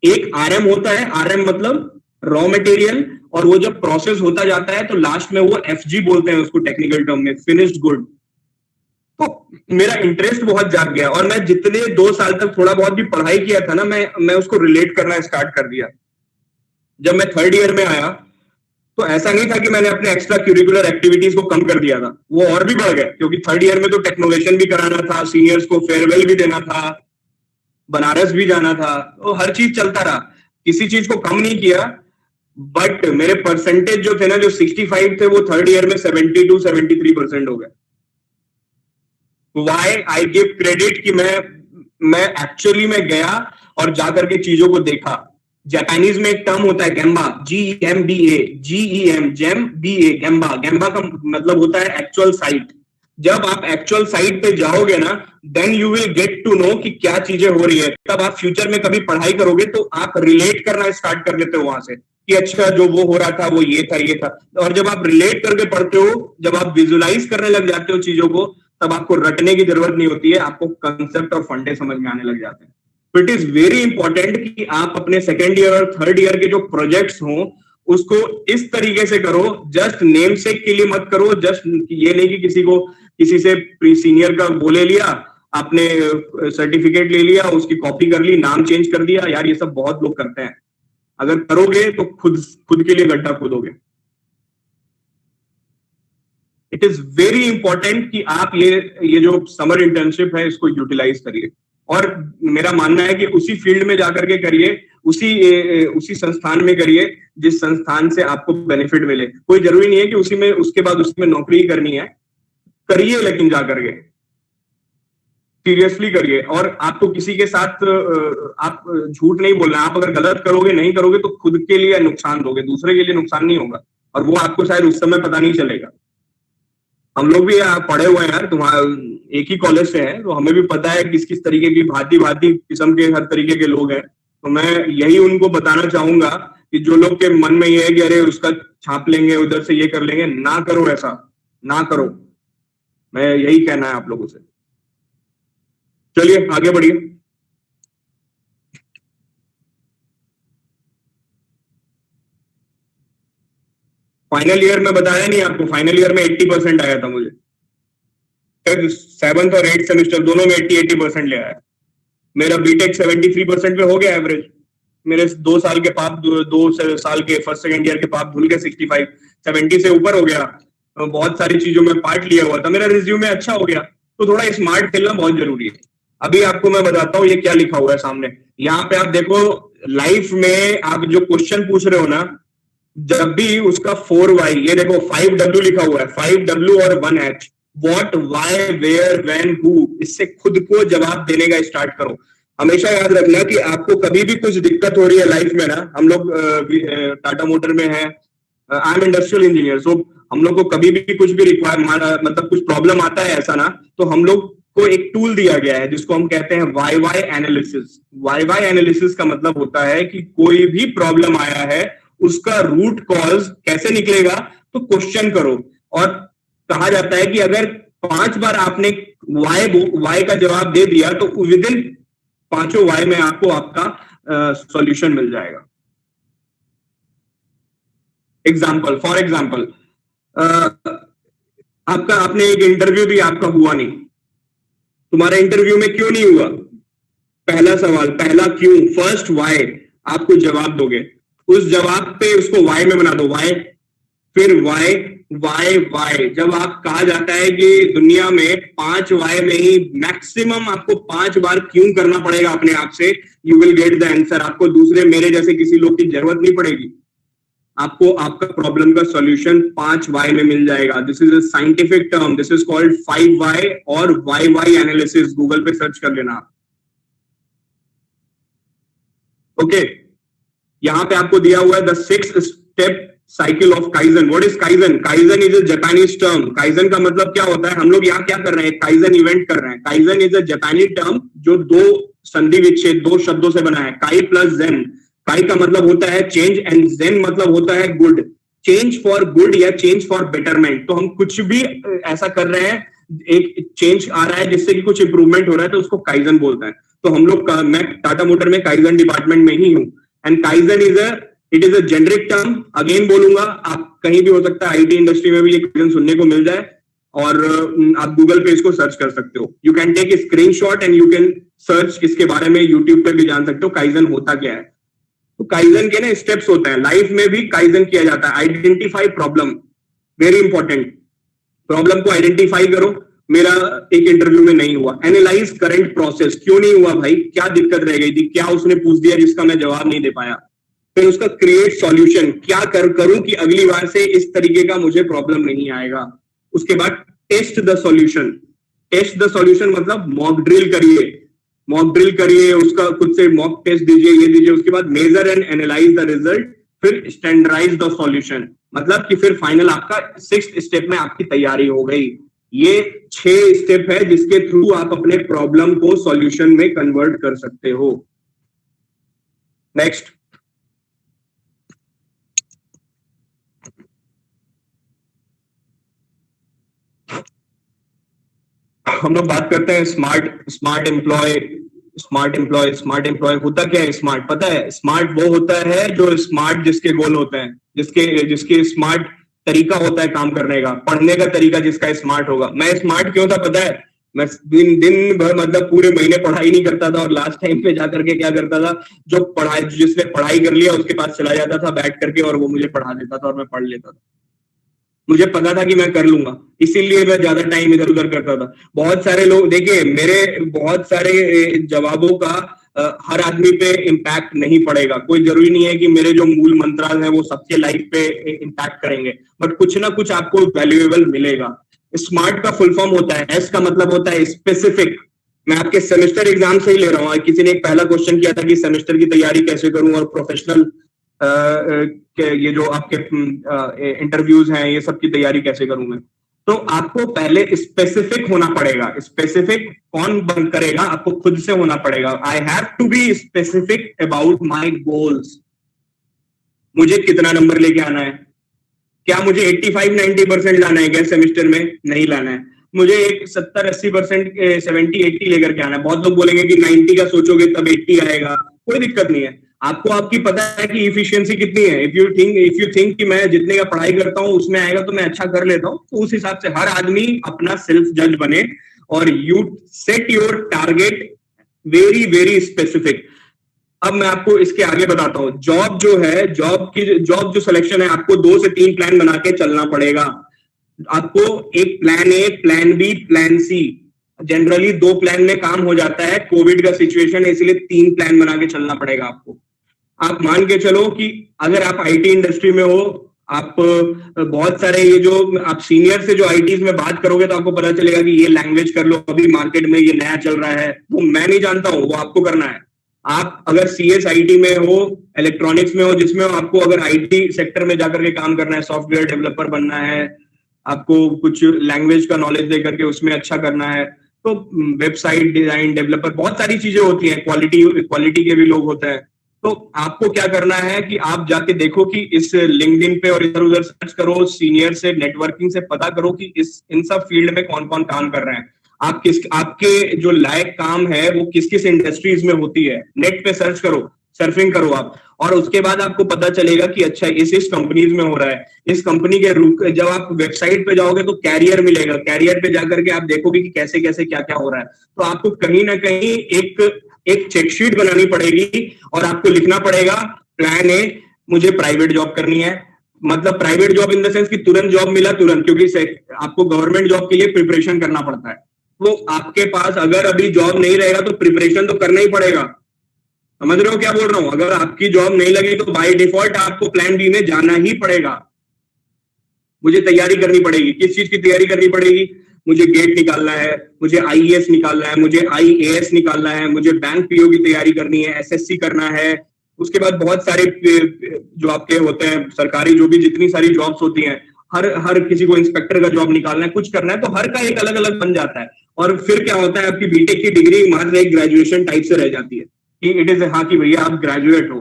एक आरएम होता है, आरएम मतलब रॉ मटेरियल, और वो जब प्रोसेस होता जाता है तो लास्ट में वो एफजी बोलते हैं उसको टेक्निकल टर्म में, फिनिश्ड गुड. तो मेरा इंटरेस्ट बहुत जाग गया, और मैं जितने 2 साल तक थोड़ा बहुत भी पढ़ाई किया था ना, मैं उसको रिलेट करना स्टार्ट कर दिया. जब मैं थर्ड ईयर में आया तो ऐसा नहीं था कि मैंने अपने एक्स्ट्रा क्यूरिकुलर एक्टिविटीज को कम कर दिया था, वो और भी बढ़ गए. क्योंकि थर्ड ईयर में तो टेक्नोवेशन भी कराना था, सीनियर्स को फेयरवेल भी देना था, बनारस भी जाना था, तो हर चीज चलता रहा, किसी चीज को कम नहीं किया. बट मेरे परसेंटेज जो थे ना, जो 65 थे, वो थर्ड ईयर में 72-73% हो गए. Why I give credit कि मैं एक्चुअली में गया और जाकर के चीजों को देखा. जापानीज में एक टर्म होता है gemba, GEMBA, GEM, GEM, BA, gemba. Gemba का मतलब होता है एक्चुअल साइट. जब आप एक्चुअल साइट पे जाओगे ना, then you will get to know कि क्या चीजें हो रही है। तब आप फ्यूचर में कभी पढ़ाई करोगे तो आप रिलेट करना स्टार्ट कर देते हो वहां से कि अच्छा जो वो हो रहा था वो ये था। और जब आप रिलेट करके पढ़ते हो, जब आप विजुलाइज करने लग जाते हो चीजों को, तब आपको रटने की जरूरत नहीं होती है, आपको कंसेप्ट और फंडे समझ में आने लग जाते हैं। तो इट इज वेरी इंपॉर्टेंट कि आप अपने सेकेंड ईयर और थर्ड ईयर के जो प्रोजेक्ट्स हों उसको इस तरीके से करो, जस्ट नेम सेक के लिए मत करो। जस्ट ये नहीं कि किसी से प्री सीनियर का वो ले लिया, आपने सर्टिफिकेट ले लिया, उसकी कॉपी कर ली, नाम चेंज कर दिया। यार ये सब बहुत लोग करते हैं। अगर करोगे तो खुद के लिए गड्ढा खोदोगे। इट इज वेरी इंपॉर्टेंट कि आप ये जो समर इंटर्नशिप है इसको यूटिलाइज करिए। और मेरा मानना है कि उसी फील्ड में जाकर के करिए, उसी संस्थान में करिए जिस संस्थान से आपको बेनिफिट मिले। कोई जरूरी नहीं है कि उसके बाद उसमें नौकरी करनी है, करिए लेकिन जाकर के सीरियसली करिए। और आपको किसी के साथ आप झूठ नहीं बोलना। आप अगर गलत करोगे, नहीं करोगे तो खुद के लिए नुकसान दोगे, दूसरे के लिए नुकसान नहीं होगा। और वो आपको शायद उस समय पता नहीं चलेगा। हम लोग भी पढ़े हुए हैं यार, तुम्हारा एक ही कॉलेज से हैं, तो हमें भी पता है किस किस तरीके की भांति किस्म के हर तरीके के लोग हैं। तो मैं यही उनको बताना चाहूंगा कि जो लोग के मन में ये है कि अरे उसका छाप लेंगे, उधर से ये कर लेंगे, ना करो, ऐसा ना करो। मैं यही कहना है आप लोगों से। चलिए आगे बढ़िए। फाइनल ईयर में बताया नहीं आपको, फाइनल ईयर में 80% आया था मुझे। 7th और 8th सेमेस्टर दोनों में 80% ले आया। मेरा बीटेक 73% पे हो गया एवरेज। मेरे 2 साल के पाप, 2 साल के फर्स्ट सेकंड ईयर के पाप धुल के 65, 70 से ऊपर हो गया। बहुत सारी चीजों में पार्ट लिया हुआ था, मेरा रिज्यूमे अच्छा हो गया। तो थोड़ा स्मार्ट खेलना बहुत जरूरी है। अभी आपको मैं बताता हूँ ये क्या लिखा हुआ है सामने। यहाँ पे आप देखो, लाइफ में आप जो क्वेश्चन पूछ रहे हो ना, जब भी उसका 4 वाई, ये देखो 5W लिखा हुआ है, 5W और 1H, what, why, where, when, who, इससे खुद को जवाब देने का स्टार्ट करो। हमेशा याद रखना कि आपको कभी भी कुछ दिक्कत हो रही है लाइफ में ना, हम लोग टाटा मोटर में है, आई एम इंडस्ट्रियल इंजीनियर, सो हम लोग को कभी भी कुछ भी मतलब कुछ प्रॉब्लम आता है ऐसा ना, तो हम लोग को एक टूल दिया गया है जिसको हम कहते हैं वाई एनालिसिस। वाई एनालिसिस का मतलब होता है कि कोई भी प्रॉब्लम आया है उसका रूट कॉज कैसे निकलेगा, तो क्वेश्चन करो। और कहा जाता है कि अगर 5 बार आपने वाई का जवाब दे दिया तो विद इन 5 वाई में आपको आपका सॉल्यूशन मिल जाएगा। फॉर एग्जाम्पल आपने एक इंटरव्यू दी, आपका हुआ नहीं। तुम्हारा इंटरव्यू में क्यों नहीं हुआ? पहला सवाल, पहला क्यों, फर्स्ट वाई, आपको जवाब दोगे। उस जवाब पे उसको वाई में बना दो, वाई, फिर वाई, वाई, वाई। जब आप कहा जाता है कि दुनिया में 5 वाई में ही मैक्सिमम आपको 5 बार क्यों करना पड़ेगा अपने आप से, you will get the answer. आपको दूसरे मेरे जैसे किसी लोग की जरूरत नहीं पड़ेगी, आपको आपका प्रॉब्लम का सॉल्यूशन 5 वाई में मिल जाएगा। This is a scientific term, this is called 5 why और वाई एनालिसिस। गूगल पे सर्च कर लेना आप। ओके, यहां पे आपको दिया हुआ है the 6 step cycle of kaizen. What is kaizen? Kaizen is a Japanese term. Kaizen का मतलब क्या होता है? हम लोग यहाँ क्या कर रहे हैं, काइजन इवेंट कर रहे हैं। काइजन इज अ जापानी टर्म जो 2 संधि विच्छेद 2 शब्दों से बना है, काई प्लस जेन। काई का मतलब होता है चेंज एंड जेन मतलब होता है गुड, चेंज फॉर गुड या चेंज फॉर बेटरमेंट। तो हम कुछ भी ऐसा कर रहे हैं, एक चेंज आ रहा है जिससे कि कुछ इंप्रूवमेंट हो रहा है, तो उसको काइजन बोलते हैं। तो हम लोग मैं टाटा मोटर में काइजन डिपार्टमेंट में ही हूँ। And kaizen it is a generic term. Again बोलूंगा, आप कहीं भी हो सकता है, आईटी इंडस्ट्री में भी ये काइजन सुनने को मिल जाए, और आप गूगल पे इसको सर्च कर सकते हो। You can take a screenshot and you can search इसके बारे में, यूट्यूब पे भी जान सकते हो काइजन होता क्या है। तो काइजन के ना स्टेप्स होते हैं, लाइफ में भी काइजन किया जाता है। Identify problem, very important. Problem को आइडेंटिफाई करो। मेरा एक इंटरव्यू में नहीं हुआ। एनालाइज करंट प्रोसेस, क्यों नहीं हुआ भाई, क्या दिक्कत रह गई थी, क्या उसने पूछ दिया जिसका मैं जवाब नहीं दे पाया। फिर उसका क्रिएट सॉल्यूशन, क्या करूं कि अगली बार से इस तरीके का मुझे प्रॉब्लम नहीं आएगा। उसके बाद test the solution. Test the solution मतलब मॉक ड्रिल करिए, उसका खुद से मॉक टेस्ट दीजिए, ये दीजिए। उसके बाद measure and analyse the result, फिर स्टैंडर्डाइज द सॉल्यूशन। मतलब कि फिर फाइनल आपका 6th स्टेप में आपकी तैयारी हो गई। ये 6 स्टेप है जिसके थ्रू आप अपने प्रॉब्लम को सॉल्यूशन में कन्वर्ट कर सकते हो। नेक्स्ट, हम लोग बात करते हैं स्मार्ट एम्प्लॉय होता क्या है? स्मार्ट पता है? स्मार्ट वो होता है जो स्मार्ट जिसके गोल होते हैं, जिसके स्मार्ट तरीका होता है काम करने का, पढ़ने का तरीका जिसका स्मार्ट होगा। मैं स्मार्ट क्यों था पता है? मैं दिन भर मतलब पूरे महीने पढ़ाई नहीं करता था और लास्ट टाइम पे जाकर के क्या करता था, जिसने पढ़ाई कर लिया उसके पास चला जाता था बैठ करके और वो मुझे पढ़ा देता था और मैं पढ़ लेता था। मुझे पता था कि मैं कर लूंगा, इसीलिए मैं ज्यादा टाइम इधर उधर करता था। बहुत सारे लोग देखिए, मेरे बहुत सारे जवाबों का हर आदमी पे इम्पैक्ट नहीं पड़ेगा। कोई जरूरी नहीं है कि मेरे जो मूल मंत्रास हैं वो सबके लाइफ पे इम्पैक्ट करेंगे, बट कुछ ना कुछ आपको वैल्यूएबल मिलेगा। स्मार्ट का फुल फॉर्म होता है, एस का मतलब होता है स्पेसिफिक। मैं आपके सेमेस्टर एग्जाम से ही ले रहा हूँ। किसी ने एक पहला क्वेश्चन किया था कि सेमेस्टर की तैयारी कैसे करूं और प्रोफेशनल ये जो आपके इंटरव्यूज हैं ये सब की तैयारी कैसे करूं मैं। तो आपको पहले स्पेसिफिक होना पड़ेगा। स्पेसिफिक कौन बंद करेगा? आपको खुद से होना पड़ेगा। I have to be specific about my goals. मुझे कितना नंबर लेके आना है? क्या मुझे 85-90% लाना है क्या सेमेस्टर में? नहीं लाना है। मुझे एक 70-80%, 70-80 लेकर के आना है। बहुत लोग बोलेंगे कि 90 का सोचोगे तब 80 आएगा, कोई दिक्कत नहीं है। आपको आपकी पता है कि इफिशियंसी कितनी है। इफ यू थिंक कि मैं जितने का पढ़ाई करता हूं उसमें आएगा तो मैं अच्छा कर लेता हूं, तो उस हिसाब से हर आदमी अपना सेल्फ जज बने और you set your target very very specific. अब मैं आपको इसके आगे बताता हूं। जॉब जो है, जॉब जो सिलेक्शन है, आपको 2 से 3 प्लान बना के चलना पड़ेगा। आपको एक plan A, plan B, plan C, generally 2 plan में काम हो जाता है। कोविड का सिचुएशन है इसलिए 3 प्लान बना के चलना पड़ेगा आपको। आप मान के चलो कि अगर आप आईटी इंडस्ट्री में हो, आप बहुत सारे ये जो आप सीनियर से जो आईटीज में बात करोगे तो आपको पता चलेगा कि ये लैंग्वेज कर लो, अभी मार्केट में ये नया चल रहा है, वो मैं नहीं जानता हूँ, वो आपको करना है। आप अगर सीएस आईटी में हो, इलेक्ट्रॉनिक्स में हो, जिसमें आपको अगर आईटी सेक्टर में जाकर के काम करना है, सॉफ्टवेयर डेवलपर बनना है, आपको कुछ लैंग्वेज का नॉलेज दे करके उसमें अच्छा करना है, तो वेबसाइट डिजाइन डेवलपर, बहुत सारी चीजें होती हैं, क्वालिटी के भी लोग होते हैं। तो आपको क्या करना है कि आप जाके देखो कि इस लिंक्डइन पे और इधर उधर सर्च करो, सीनियर से नेटवर्किंग से पता करो कि इन सब फील्ड में कौन कौन काम कर रहे हैं। आपके जो लायक काम है वो किस किस इंडस्ट्रीज में होती है, नेट पे सर्च करो, सर्फिंग करो आप, और उसके बाद आपको पता चलेगा कि अच्छा इस कंपनीज में हो रहा है। इस कंपनी के जब आप वेबसाइट पे जाओगे तो कैरियर मिलेगा, कैरियर पे जाकर के आप देखोगे कि कैसे कैसे क्या क्या हो रहा है। तो आपको कहीं ना कहीं एक चेकशीट बनानी पड़ेगी और आपको लिखना पड़ेगा प्लान ए, मुझे प्राइवेट जॉब करनी है। मतलब private job in the sense कि तुरंत जॉब मिला तुरंत, क्योंकि आपको गवर्नमेंट जॉब के लिए प्रिपरेशन करना पड़ता है। तो आपके पास अगर अभी जॉब नहीं रहेगा तो प्रिपरेशन तो करना ही पड़ेगा। समझ रहे हो क्या बोल रहा हूं? अगर आपकी जॉब नहीं लगी तो बाय डिफॉल्ट आपको प्लान बी में जाना ही पड़ेगा। मुझे तैयारी करनी पड़ेगी। किस चीज की तैयारी करनी पड़ेगी? मुझे गेट निकालना है, मुझे आईएएस निकालना है, मुझे आईएएस निकालना है, मुझे बैंक पीओ की तैयारी करनी है, एसएससी करना है। उसके बाद बहुत सारे जो आपके होते हैं सरकारी, जो भी जितनी सारी जॉब्स होती हैं, हर किसी को इंस्पेक्टर का जॉब निकालना है, कुछ करना है, तो हर का एक अलग अलग बन जाता है। और फिर क्या होता है, आपकी बीटेक की डिग्री मात्र एक ग्रेजुएशन टाइप से रह जाती है कि इट इज हाँ कि भैया आप ग्रेजुएट हो।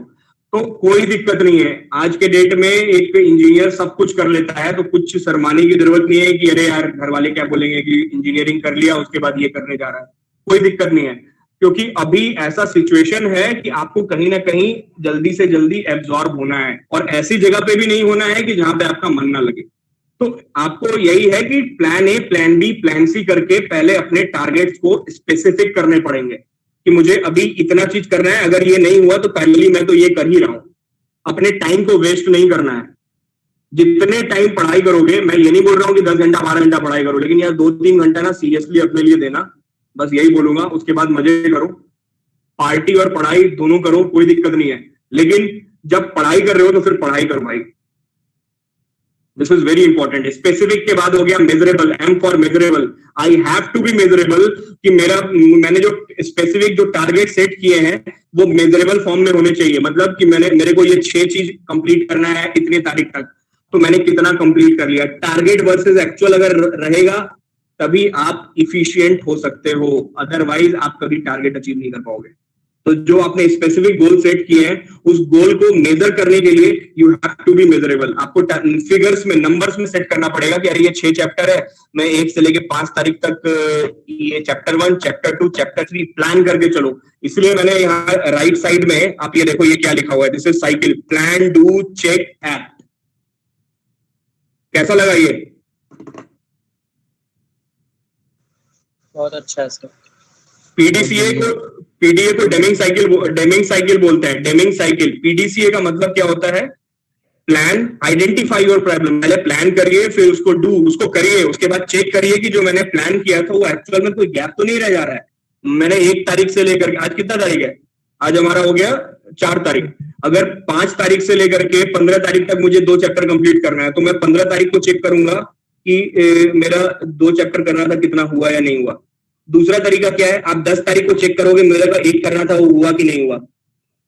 तो कोई दिक्कत नहीं है। आज के डेट में एक इंजीनियर सब कुछ कर लेता है, तो कुछ शर्माने की जरूरत नहीं है कि अरे यार घर वाले क्या बोलेंगे कि इंजीनियरिंग कर लिया उसके बाद ये करने जा रहा है। कोई दिक्कत नहीं है, क्योंकि अभी ऐसा सिचुएशन है कि आपको कहीं ना कहीं जल्दी से जल्दी एब्जॉर्ब होना है, और ऐसी जगह पे भी नहीं होना है कि जहां पे आपका मन ना लगे। तो आपको यही है कि plan A, plan B, plan C करके पहले अपने टारगेट्स को स्पेसिफिक करने पड़ेंगे कि मुझे अभी इतना चीज करना है, अगर ये नहीं हुआ तो पहले मैं तो ये कर ही रहा हूं। अपने टाइम को वेस्ट नहीं करना है। जितने टाइम पढ़ाई करोगे, मैं ये नहीं बोल रहा हूँ कि 10 घंटा 12 घंटा पढ़ाई करो, लेकिन यार 2-3 घंटा ना सीरियसली अपने लिए देना, बस यही बोलूंगा। उसके बाद मजे करो, पार्टी और पढ़ाई दोनों करो, कोई दिक्कत नहीं है, लेकिन जब पढ़ाई कर रहे हो तो फिर पढ़ाई करो भाई। This is very important. Specific के बाद हो गया measurable, M for measurable. I have to be measurable, कि मैंने जो स्पेसिफिक जो टारगेट सेट किए हैं वो मेजरेबल फॉर्म में होने चाहिए। मतलब कि मेरे को ये 6 चीज कंप्लीट करना है इतनी तारीख तक, तो मैंने कितना कंप्लीट कर लिया। टारगेट वर्सेस एक्चुअल अगर रहेगा तभी आप इफिशिएंट हो सकते हो, अदरवाइज आप कभी टारगेट अचीव नहीं कर पाओगे। तो जो आपने स्पेसिफिक गोल सेट किए हैं, उस गोल को मेजर करने के लिए you have to be measurable. आपको फिगर्स में, नंबर्स में सेट करना पड़ेगा कि अरे ये 6 चैप्टर है, मैं 1 से लेके 5 तारीख तक ये चैप्टर 1, चैप्टर 2, चैप्टर 3 प्लान करके चलो। इसलिए मैंने यहाँ राइट साइड में आप ये देखो, ये क्या लिखा हुआ है, this is cycle, plan, do, check, act. कैसा लगा ये? बहुत अच्छा है सर। पीडीए को डेमिंग साइकिल बोलते हैं, डेमिंग साइकिल। पीडीसीए का मतलब क्या होता है? Plan, identify your problem. पहले प्लान करिए, फिर उसको करिए, उसके बाद चेक करिए कि जो मैंने प्लान किया था वो एक्चुअल में कोई गैप तो नहीं रह जा रहा है। मैंने 1 तारीख से लेकर के, आज कितना तारीख है? आज हमारा हो गया 4 तारीख। अगर 5 तारीख से लेकर के 15 तारीख तक मुझे 2 चैप्टर कंप्लीट करना है, तो मैं 15 तारीख को चेक करूंगा कि मेरा 2 चैप्टर करना था, कितना हुआ या नहीं हुआ। दूसरा तरीका क्या है? आप 10 तारीख को चेक करोगे मेरे का 1 करना था, वो हुआ कि नहीं हुआ।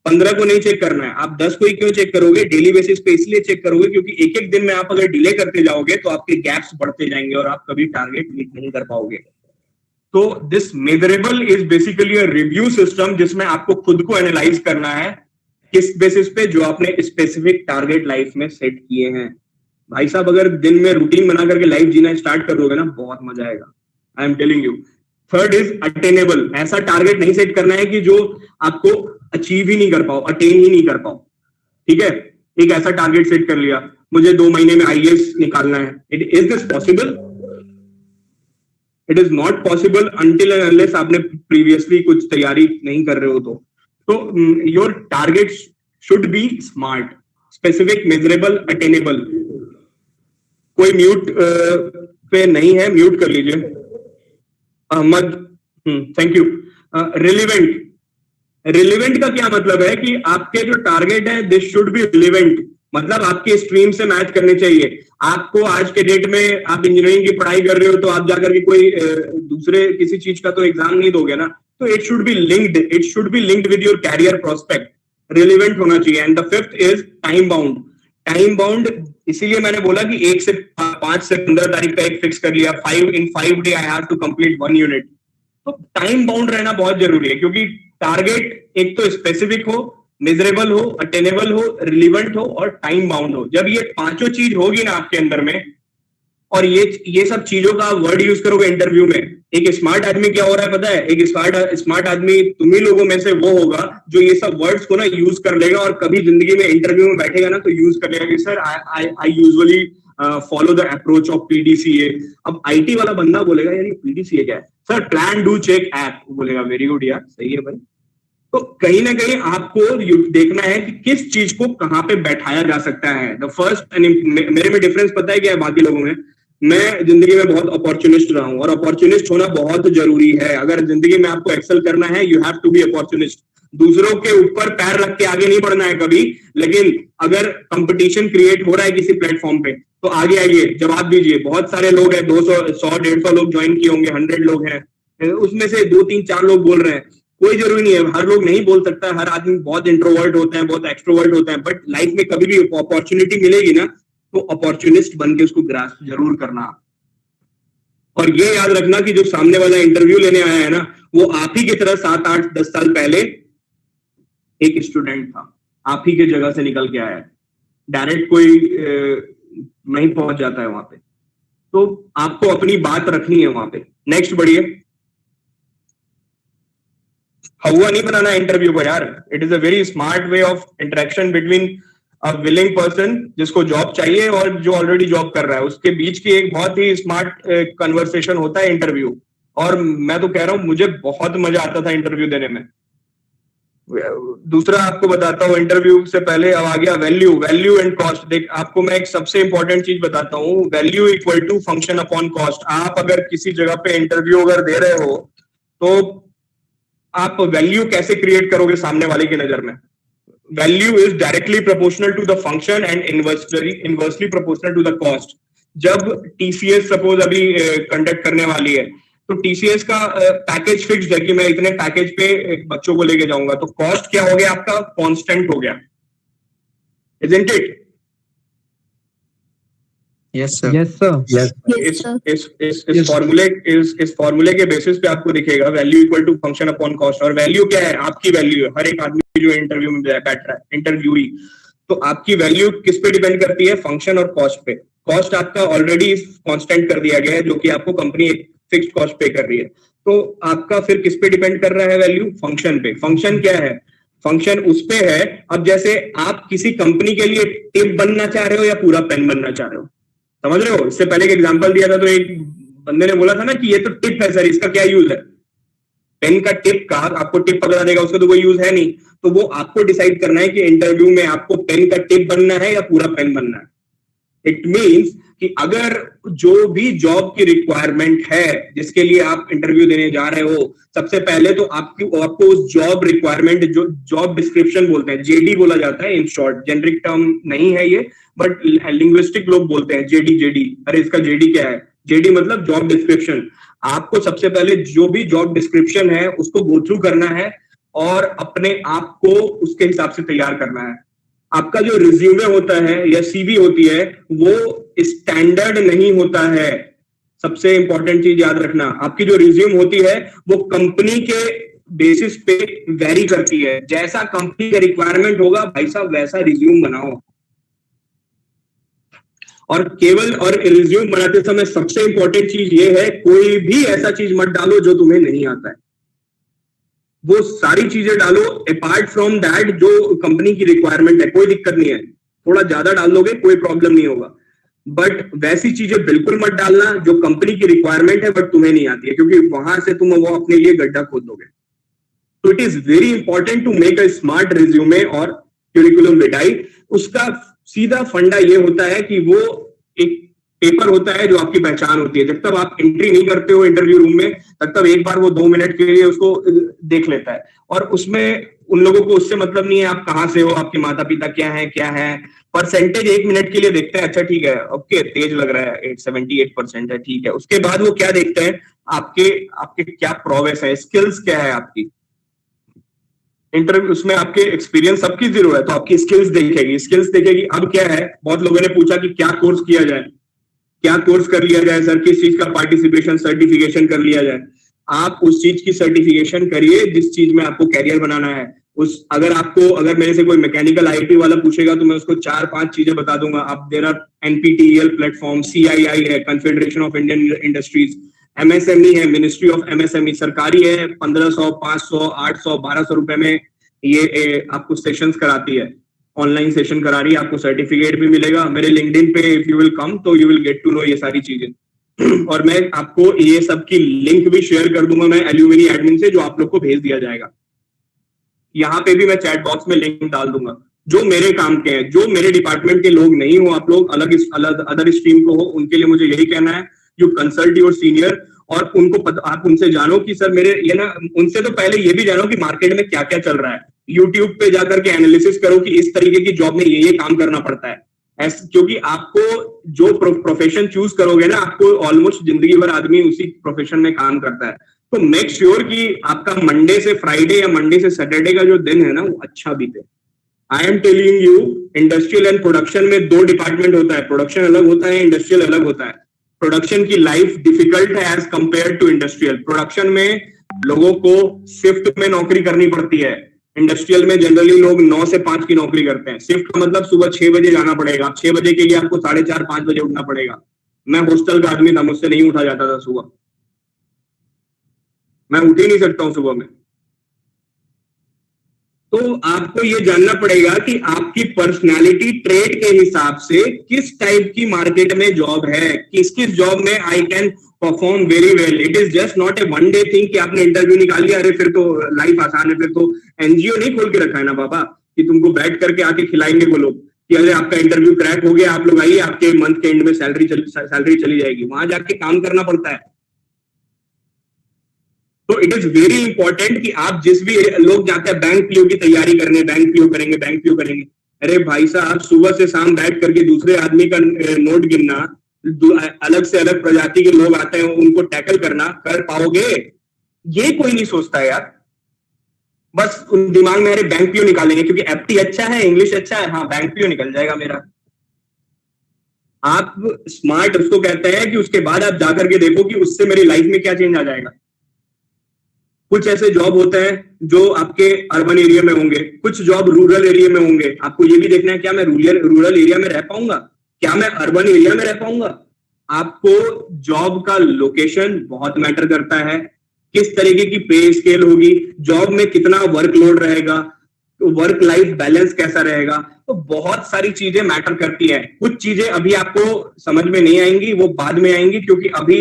15 को नहीं चेक करना है, आप 10 को ही क्यों चेक करोगे? डेली बेसिस पे इसलिए चेक करोगे क्योंकि एक दिन में आप अगर डिले करते जाओगे तो आपके गैप्स बढ़ते जाएंगे और आप कभी टारगेट मीट नहीं कर पाओगे। तो this measurable is basically a review system, जिसमें आपको खुद को एनालाइज करना है किस बेसिस पे जो आपने स्पेसिफिक टारगेट लाइफ में सेट किए हैं। भाई साहब, अगर दिन में रूटीन बना करके लाइफ जीना स्टार्ट कर दोगे ना, बहुत मजा आएगा, I am telling you. Third is attainable. ऐसा टारगेट नहीं सेट करना है कि जो आपको अचीव ही नहीं कर पाओ, अटेन ही नहीं कर पाओ। ठीक है, एक ऐसा टारगेट सेट कर लिया, मुझे 2 महीने में आईएएस निकालना है। Is this possible? It is not possible until and unless आपने प्रीवियसली कुछ तैयारी नहीं कर रहे हो। तो your target should be smart, specific, measurable, attainable. कोई म्यूट पे नहीं है, म्यूट कर लीजिए। Ahmad, thank you. रिलेवेंट का क्या मतलब है कि आपके जो टारगेट है दिस शुड बी रिलेवेंट, मतलब आपके स्ट्रीम से मैच करने चाहिए। आपको आज के डेट में आप इंजीनियरिंग की पढ़ाई कर रहे हो तो आप जाकर के कोई दूसरे किसी चीज का तो एग्जाम नहीं दोगे ना, तो it should be linked with your career prospect, relevant होना चाहिए। And the fifth is time bound. Time bound इसीलिए मैंने बोला कि 1 से 5 से 15 तारीख का एक फिक्स कर लिया, 5 day I have to complete 1 unit. तो टाइम बाउंड रहना बहुत जरूरी है, क्योंकि टारगेट एक तो स्पेसिफिक हो, मेजरेबल हो, अटेनेबल हो, रिलेवेंट हो और टाइम बाउंड हो। जब ये 5 चीज होगी ना आपके अंदर में, और ये सब चीजों का वर्ड यूज करोगे इंटरव्यू में, एक स्मार्ट आदमी क्या हो रहा है पता है? एक स्मार्ट आदमी तुम्ही लोगों में से वो होगा जो ये सब वर्ड्स को ना यूज कर लेगा और कभी जिंदगी में इंटरव्यू में बैठेगा ना तो यूज कर लेगा कि sir I usually follow the approach of PDCA. अब आईटी वाला बंदा बोलेगा यार ये पीडीसीए क्या है? Sir plan, do, check, act. बोलेगा वेरी गुड यार, सही है भाई। तो कहीं ना कहीं आपको देखना है कि किस चीज को कहां पे बैठाया जा सकता है। द फर्स्ट, मेरे में डिफरेंस पता है क्या है बाकी लोगों में? मैं जिंदगी में बहुत अपॉर्चुनिस्ट रहा हूं और अपॉर्चुनिस्ट होना बहुत जरूरी है। अगर जिंदगी में आपको एक्सेल करना है, you have to be opportunist. दूसरों के ऊपर पैर रख के आगे नहीं बढ़ना है कभी, लेकिन अगर कंपटीशन क्रिएट हो रहा है किसी प्लेटफॉर्म पे तो आगे आइए, जवाब दीजिए। बहुत सारे लोग हैं, 200, 100, 150 लोग ज्वाइन किए होंगे, 100 लोग हैं, उसमें से 2, 3, 4 लोग बोल रहे हैं। कोई जरूरी नहीं है, हर लोग नहीं बोल सकता, हर आदमी बहुत इंट्रोवर्ट होते हैं, बहुत एक्सट्रोवर्ट होते हैं, बट लाइफ में कभी भी अपॉर्चुनिटी मिलेगी ना तो अपॉर्चुनिस्ट बन के उसको ग्रास्प जरूर करना। और ये याद रखना कि जो सामने वाला इंटरव्यू लेने आया है ना, वो आप ही की तरह 7, 8, 10 साल पहले एक स्टूडेंट था, आप ही के जगह से निकल के आया है। डायरेक्ट कोई नहीं पहुंच जाता है वहां पे, तो आपको अपनी बात रखनी है वहां पे। नेक्स्ट बढ़िए। हवा नहीं बनाना इंटरव्यू को यार। It is a very smart way of interaction between a willing person जिसको जॉब चाहिए और जो ऑलरेडी जॉब कर रहा है, उसके बीच की एक बहुत ही स्मार्ट कन्वर्सेशन होता है इंटरव्यू। और मैं तो कह रहा हूं मुझे बहुत मजा आता था इंटरव्यू देने में। दूसरा आपको बताता हूँ, इंटरव्यू से पहले अब आ गया वैल्यू एंड कॉस्ट। देख आपको मैं एक सबसे इंपॉर्टेंट चीज बताता हूँ, value equal to function upon cost. आप अगर किसी जगह पे इंटरव्यू अगर दे रहे हो तो आप वैल्यू कैसे क्रिएट करोगे सामने वाले की नजर में? Value is directly proportional to the function and inversely proportional to the cost. जब टीसीएस सपोज अभी कंडक्ट करने वाली है तो टीसीएस का पैकेज फिक्स्ड है कि मैं इतने पैकेज पे बच्चों को लेके जाऊंगा, तो कॉस्ट क्या हो गया आपका? कांस्टेंट हो गया, isn't it? Yes, sir. Yes, sir. Yes. इस फॉर्मूले के बेसिस पे आपको दिखेगा value equal to function upon cost. और वैल्यू क्या है? आपकी वैल्यू है। हर एक आदमी जो इंटरव्यू में बैठ रहा है, इंटरव्यूई, तो आपकी वैल्यू किस पे डिपेंड करती है? फंक्शन और कॉस्ट पे। कॉस्ट आपका ऑलरेडी कांस्टेंट कर दिया गया है, जो कि आपको कंपनी एक फिक्स्ड कॉस्ट पे कर रही है। तो आपका फिर किस पे डिपेंड कर रहा है वैल्यू? फंक्शन पे। फंक्शन क्या है? फंक्शन उस पे है, अब जैसे आप किसी कंपनी के लिए टिप बनना चाह रहे हो या पूरा पेन बनना चाह रहे हो, समझ रहे हो? इससे पहले एक एग्जांपल दिया था, तो एक बंदे ने बोला था ना कि ये तो टिप है सर, इसका क्या यूज है? पेन का टिप का, आपको टिप पकड़ा देगा, उसका तो कोई यूज है नहीं। तो वो आपको डिसाइड करना है कि इंटरव्यू में आपको पेन का टिप बनना है या पूरा पेन बनना है। इट मीन्स कि अगर जो भी जॉब की रिक्वायरमेंट है जिसके लिए आप इंटरव्यू देने जा रहे हो, सबसे पहले तो आपको उस जॉब रिक्वायरमेंट, जो जॉब डिस्क्रिप्शन बोलते हैं, जेडी बोला जाता है इन शॉर्ट, जेनरिक टर्म नहीं है ये, बट लिंग्विस्टिक लोग बोलते हैं जेडी। अरे इसका जेडी क्या है? जेडी मतलब जॉब डिस्क्रिप्शन। आपको सबसे पहले जो भी जॉब डिस्क्रिप्शन है उसको गो थ्रू करना है और अपने आप को उसके हिसाब से तैयार करना है। आपका जो रिज्यूमे होता है या सीवी होती है वो स्टैंडर्ड नहीं होता है। सबसे इंपॉर्टेंट चीज याद रखना, आपकी जो रिज्यूम होती है वो कंपनी के बेसिस पे वेरी करती है। जैसा कंपनी का रिक्वायरमेंट होगा भाई साहब वैसा रिज्यूम बनाओ। और रिज्यूम बनाते समय सबसे इंपॉर्टेंट चीज ये है, कोई भी ऐसा चीज मत डालो जो तुम्हें नहीं आता है। वो सारी चीजें डालो अपार्ट फ्रॉम दैट जो कंपनी की रिक्वायरमेंट है। कोई दिक्कत नहीं है, थोड़ा ज्यादा डाल दोगे कोई प्रॉब्लम नहीं होगा, बट वैसी चीजें बिल्कुल मत डालना जो कंपनी की रिक्वायरमेंट है बट तुम्हें नहीं आती है, क्योंकि वहां से तुम वो अपने लिए गड्ढा खोद दोगे। तो it is very important to make a smart resume और क्यूरिकुलम विटाई। उसका सीधा फंडा ये होता है कि वो एक पेपर होता है जो आपकी पहचान होती है। जब तक आप एंट्री नहीं करते हो इंटरव्यू रूम में, तब तक एक बार वो 2 मिनट के लिए उसको देख लेता है, और उसमें उन लोगों को उससे मतलब नहीं है आप कहाँ से हो, आपके माता पिता क्या है। परसेंटेज 1 मिनट के लिए देखते हैं, अच्छा ठीक है, ओके तेज लग रहा है, 78% है, ठीक है। उसके बाद वो क्या देखते हैं, आपके क्या प्रोग्रेस है, स्किल्स क्या है आपकी। इंटरव्यू उसमें आपके एक्सपीरियंस सबकी जीरो है, तो आपकी स्किल्स देखेगी। अब क्या है, बहुत लोगों ने पूछा कि क्या कोर्स किया जाए, क्या कोर्स कर लिया जाए सर, किस चीज का पार्टिसिपेशन सर्टिफिकेशन कर लिया जाए। आप उस चीज की सर्टिफिकेशन करिए जिस चीज में आपको कैरियर बनाना है। अगर मेरे से कोई मैकेनिकल आईटी वाला पूछेगा तो मैं उसको 4-5 चीजें बता दूंगा। आप there are NPTEL platform, CII है, Confederation of Indian Industries, MSME है, मिनिस्ट्री ऑफ MSME, सरकारी है, 1500, 500, 800, 1200 रुपए में ये आपको सेशंस कराती है, ऑनलाइन सेशन करा रही है, आपको सर्टिफिकेट भी मिलेगा। मेरे लिंक्डइन पे इफ यू विल कम तो you will get to know ये सारी चीजें। और मैं आपको ये सब की लिंक भी शेयर कर दूंगा मैं एल्यूमिनी एडमिन से, जो आप लोग को भेज दिया जाएगा। यहाँ पे भी मैं चैट बॉक्स में लिंक डाल दूंगा। जो मेरे काम के हैं, जो मेरे डिपार्टमेंट के लोग नहीं हो, आप लोग अलग अदर स्ट्रीम को हो, उनके लिए मुझे यही कहना है, यू कंसल्ट योर सीनियर और आप उनसे जानो कि सर मेरे ये ना, उनसे तो पहले ये भी जानो कि मार्केट में क्या क्या चल रहा है। यूट्यूब पे जाकर के एनालिसिस करो कि इस तरीके की जॉब में ये काम करना पड़ता है, क्योंकि आपको जो प्रोफेशन चूज करोगे ना, आपको ऑलमोस्ट जिंदगी भर आदमी उसी प्रोफेशन में काम करता है। तो मेक श्योर कि आपका मंडे से फ्राइडे या मंडे से सैटरडे का जो दिन है ना वो अच्छा बीते। I am telling you, industrial and production में 2 डिपार्टमेंट होता है, प्रोडक्शन अलग होता है, इंडस्ट्रियल अलग होता है। प्रोडक्शन की लाइफ डिफिकल्ट है as compare to industrial. Production में लोगों को शिफ्ट में नौकरी करनी पड़ती है, इंडस्ट्रियल में जनरली लोग 9 से 5 की नौकरी करते हैं। शिफ्ट का मतलब सुबह 6 बजे जाना पड़ेगा, 6 बजे के लिए आपको 4:30-5 बजे उठना पड़ेगा। मैं हॉस्टल का आदमी था, मुझसे नहीं उठा जाता था सुबह, मैं उठ ही नहीं सकता हूं सुबह में। तो आपको ये जानना पड़ेगा कि आपकी पर्सनालिटी ट्रेट के हिसाब से किस टाइप की मार्केट में जॉब है, किस जॉब में I can perform very well. It is just not a one day thing कि आपने इंटरव्यू निकाल लिया, अरे फिर तो लाइफ आसान है, फिर तो एनजीओ नहीं खोल के रखा है ना बाबा कि तुमको बैठ करके आके खिलाएंगे वो लोग कि अरे आपका इंटरव्यू क्रैक हो गया, आप लोग आइए, आपके मंथ के एंड में सैलरी चली जाएगी। वहां जाके काम करना पड़ता है। तो इट इज वेरी इंपॉर्टेंट कि आप जिस भी लोग जाते हैं बैंक पीओ की तैयारी करने, बैंक पीओ करेंगे, अरे भाई साहब सुबह से शाम बैठ करके दूसरे आदमी का नोट गिनना, अलग से अलग प्रजाति के लोग आते हैं उनको टैकल करना, कर पाओगे? ये कोई नहीं सोचता यार। बस उन दिमाग में अरे बैंक पीओ निकालेंगे क्योंकि एफटी अच्छा है, इंग्लिश अच्छा है, हाँ बैंक पीओ निकल जाएगा मेरा। आप स्मार्ट उसको कहते हैं कि उसके बाद आप जाकर के देखो कि उससे मेरी लाइफ में क्या चेंज आ जाएगा। कुछ ऐसे जॉब होते हैं जो आपके अर्बन एरिया में होंगे, कुछ जॉब रूरल एरिया में होंगे। आपको ये भी देखना है क्या मैं रूरल एरिया में रह पाऊंगा, क्या मैं अर्बन एरिया में रह पाऊंगा। आपको जॉब का लोकेशन बहुत मैटर करता है, किस तरीके की पे स्केल होगी, जॉब में कितना वर्कलोड रहेगा, तो वर्क लाइफ बैलेंस कैसा रहेगा, तो बहुत सारी चीजें मैटर करती हैं। कुछ चीजें अभी आपको समझ में नहीं आएंगी, वो बाद में आएंगी, क्योंकि अभी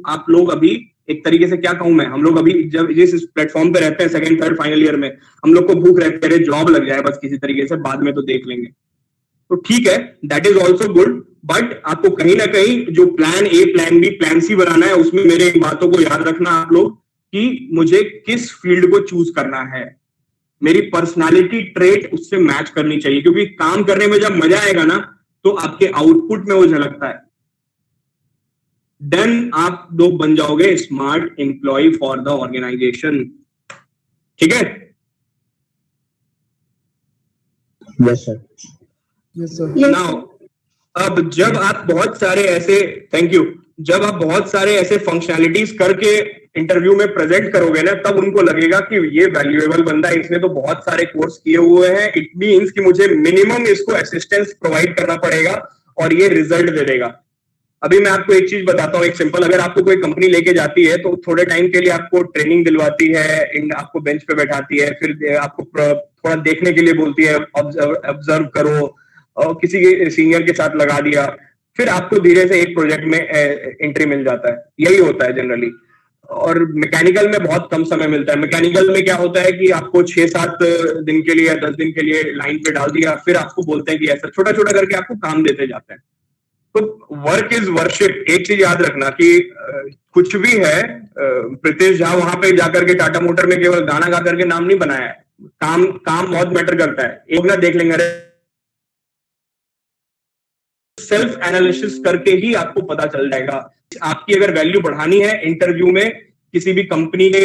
आप लोग अभी एक तरीके से क्या कहूं मैं, हम लोग अभी जब जिस प्लेटफॉर्म पे रहते हैं सेकंड थर्ड फाइनल ईयर में, हम लोग को भूख रहती है जॉब लग जाए बस किसी तरीके से, बाद में तो देख लेंगे। तो ठीक है, that is also good, but आपको कहीं ना कहीं जो plan A, plan B, plan C बनाना है, उसमें मेरे इन बातों को याद रखना आप लोग कि मुझे किस फील्ड को चूज करना है। मेरी पर्सनालिटी ट्रेट उससे मैच करनी चाहिए, क्योंकि काम करने में जब मजा आएगा ना तो आपके आउटपुट में वो झलकता है। देन आप लोग बन जाओगे smart employ for the organisation. ठीक है? Yes sir. Yes sir. Now अब जब आप बहुत सारे ऐसे जब आप बहुत सारे ऐसे फंक्शनैलिटीज करके इंटरव्यू में प्रेजेंट करोगे ना, तब उनको लगेगा कि ये वैल्यूएबल बंदा है, इसने तो बहुत सारे कोर्स किए हुए हैं, इट मींस कि मुझे मिनिमम इसको असिस्टेंस प्रोवाइड करना पड़ेगा और ये रिजल्ट दे देगा। अभी मैं आपको एक चीज बताता हूँ, एक सिंपल, अगर आपको कोई कंपनी लेके जाती है तो थोड़े टाइम के लिए आपको ट्रेनिंग दिलवाती है, आपको बेंच पे बैठाती है, फिर आपको थोड़ा देखने के लिए बोलती है, ऑब्जर्व करो, और किसी सीनियर के साथ लगा दिया, फिर आपको धीरे से एक प्रोजेक्ट में एंट्री मिल जाता है। यही होता है जनरली। और मैकेनिकल में बहुत कम समय मिलता है। मैकेनिकल में क्या होता है कि आपको 6-7 दिन के लिए, 10 दिन के लिए लाइन पे डाल दिया, फिर आपको बोलते हैं कि ऐसा छोटा छोटा करके आपको काम देते जाते हैं। तो वर्क इज वर्शिप। एक चीज याद रखना कि कुछ भी है, प्रीतेश झा वहां पे जाकर के टाटा मोटर में केवल गाना गा करके नाम नहीं बनाया है, काम बहुत मैटर करता है। एक ना देख लेंगे, सेल्फ एनालिसिस करके ही आपको पता चल जाएगा। आपकी अगर वैल्यू बढ़ानी है इंटरव्यू में किसी भी कंपनी के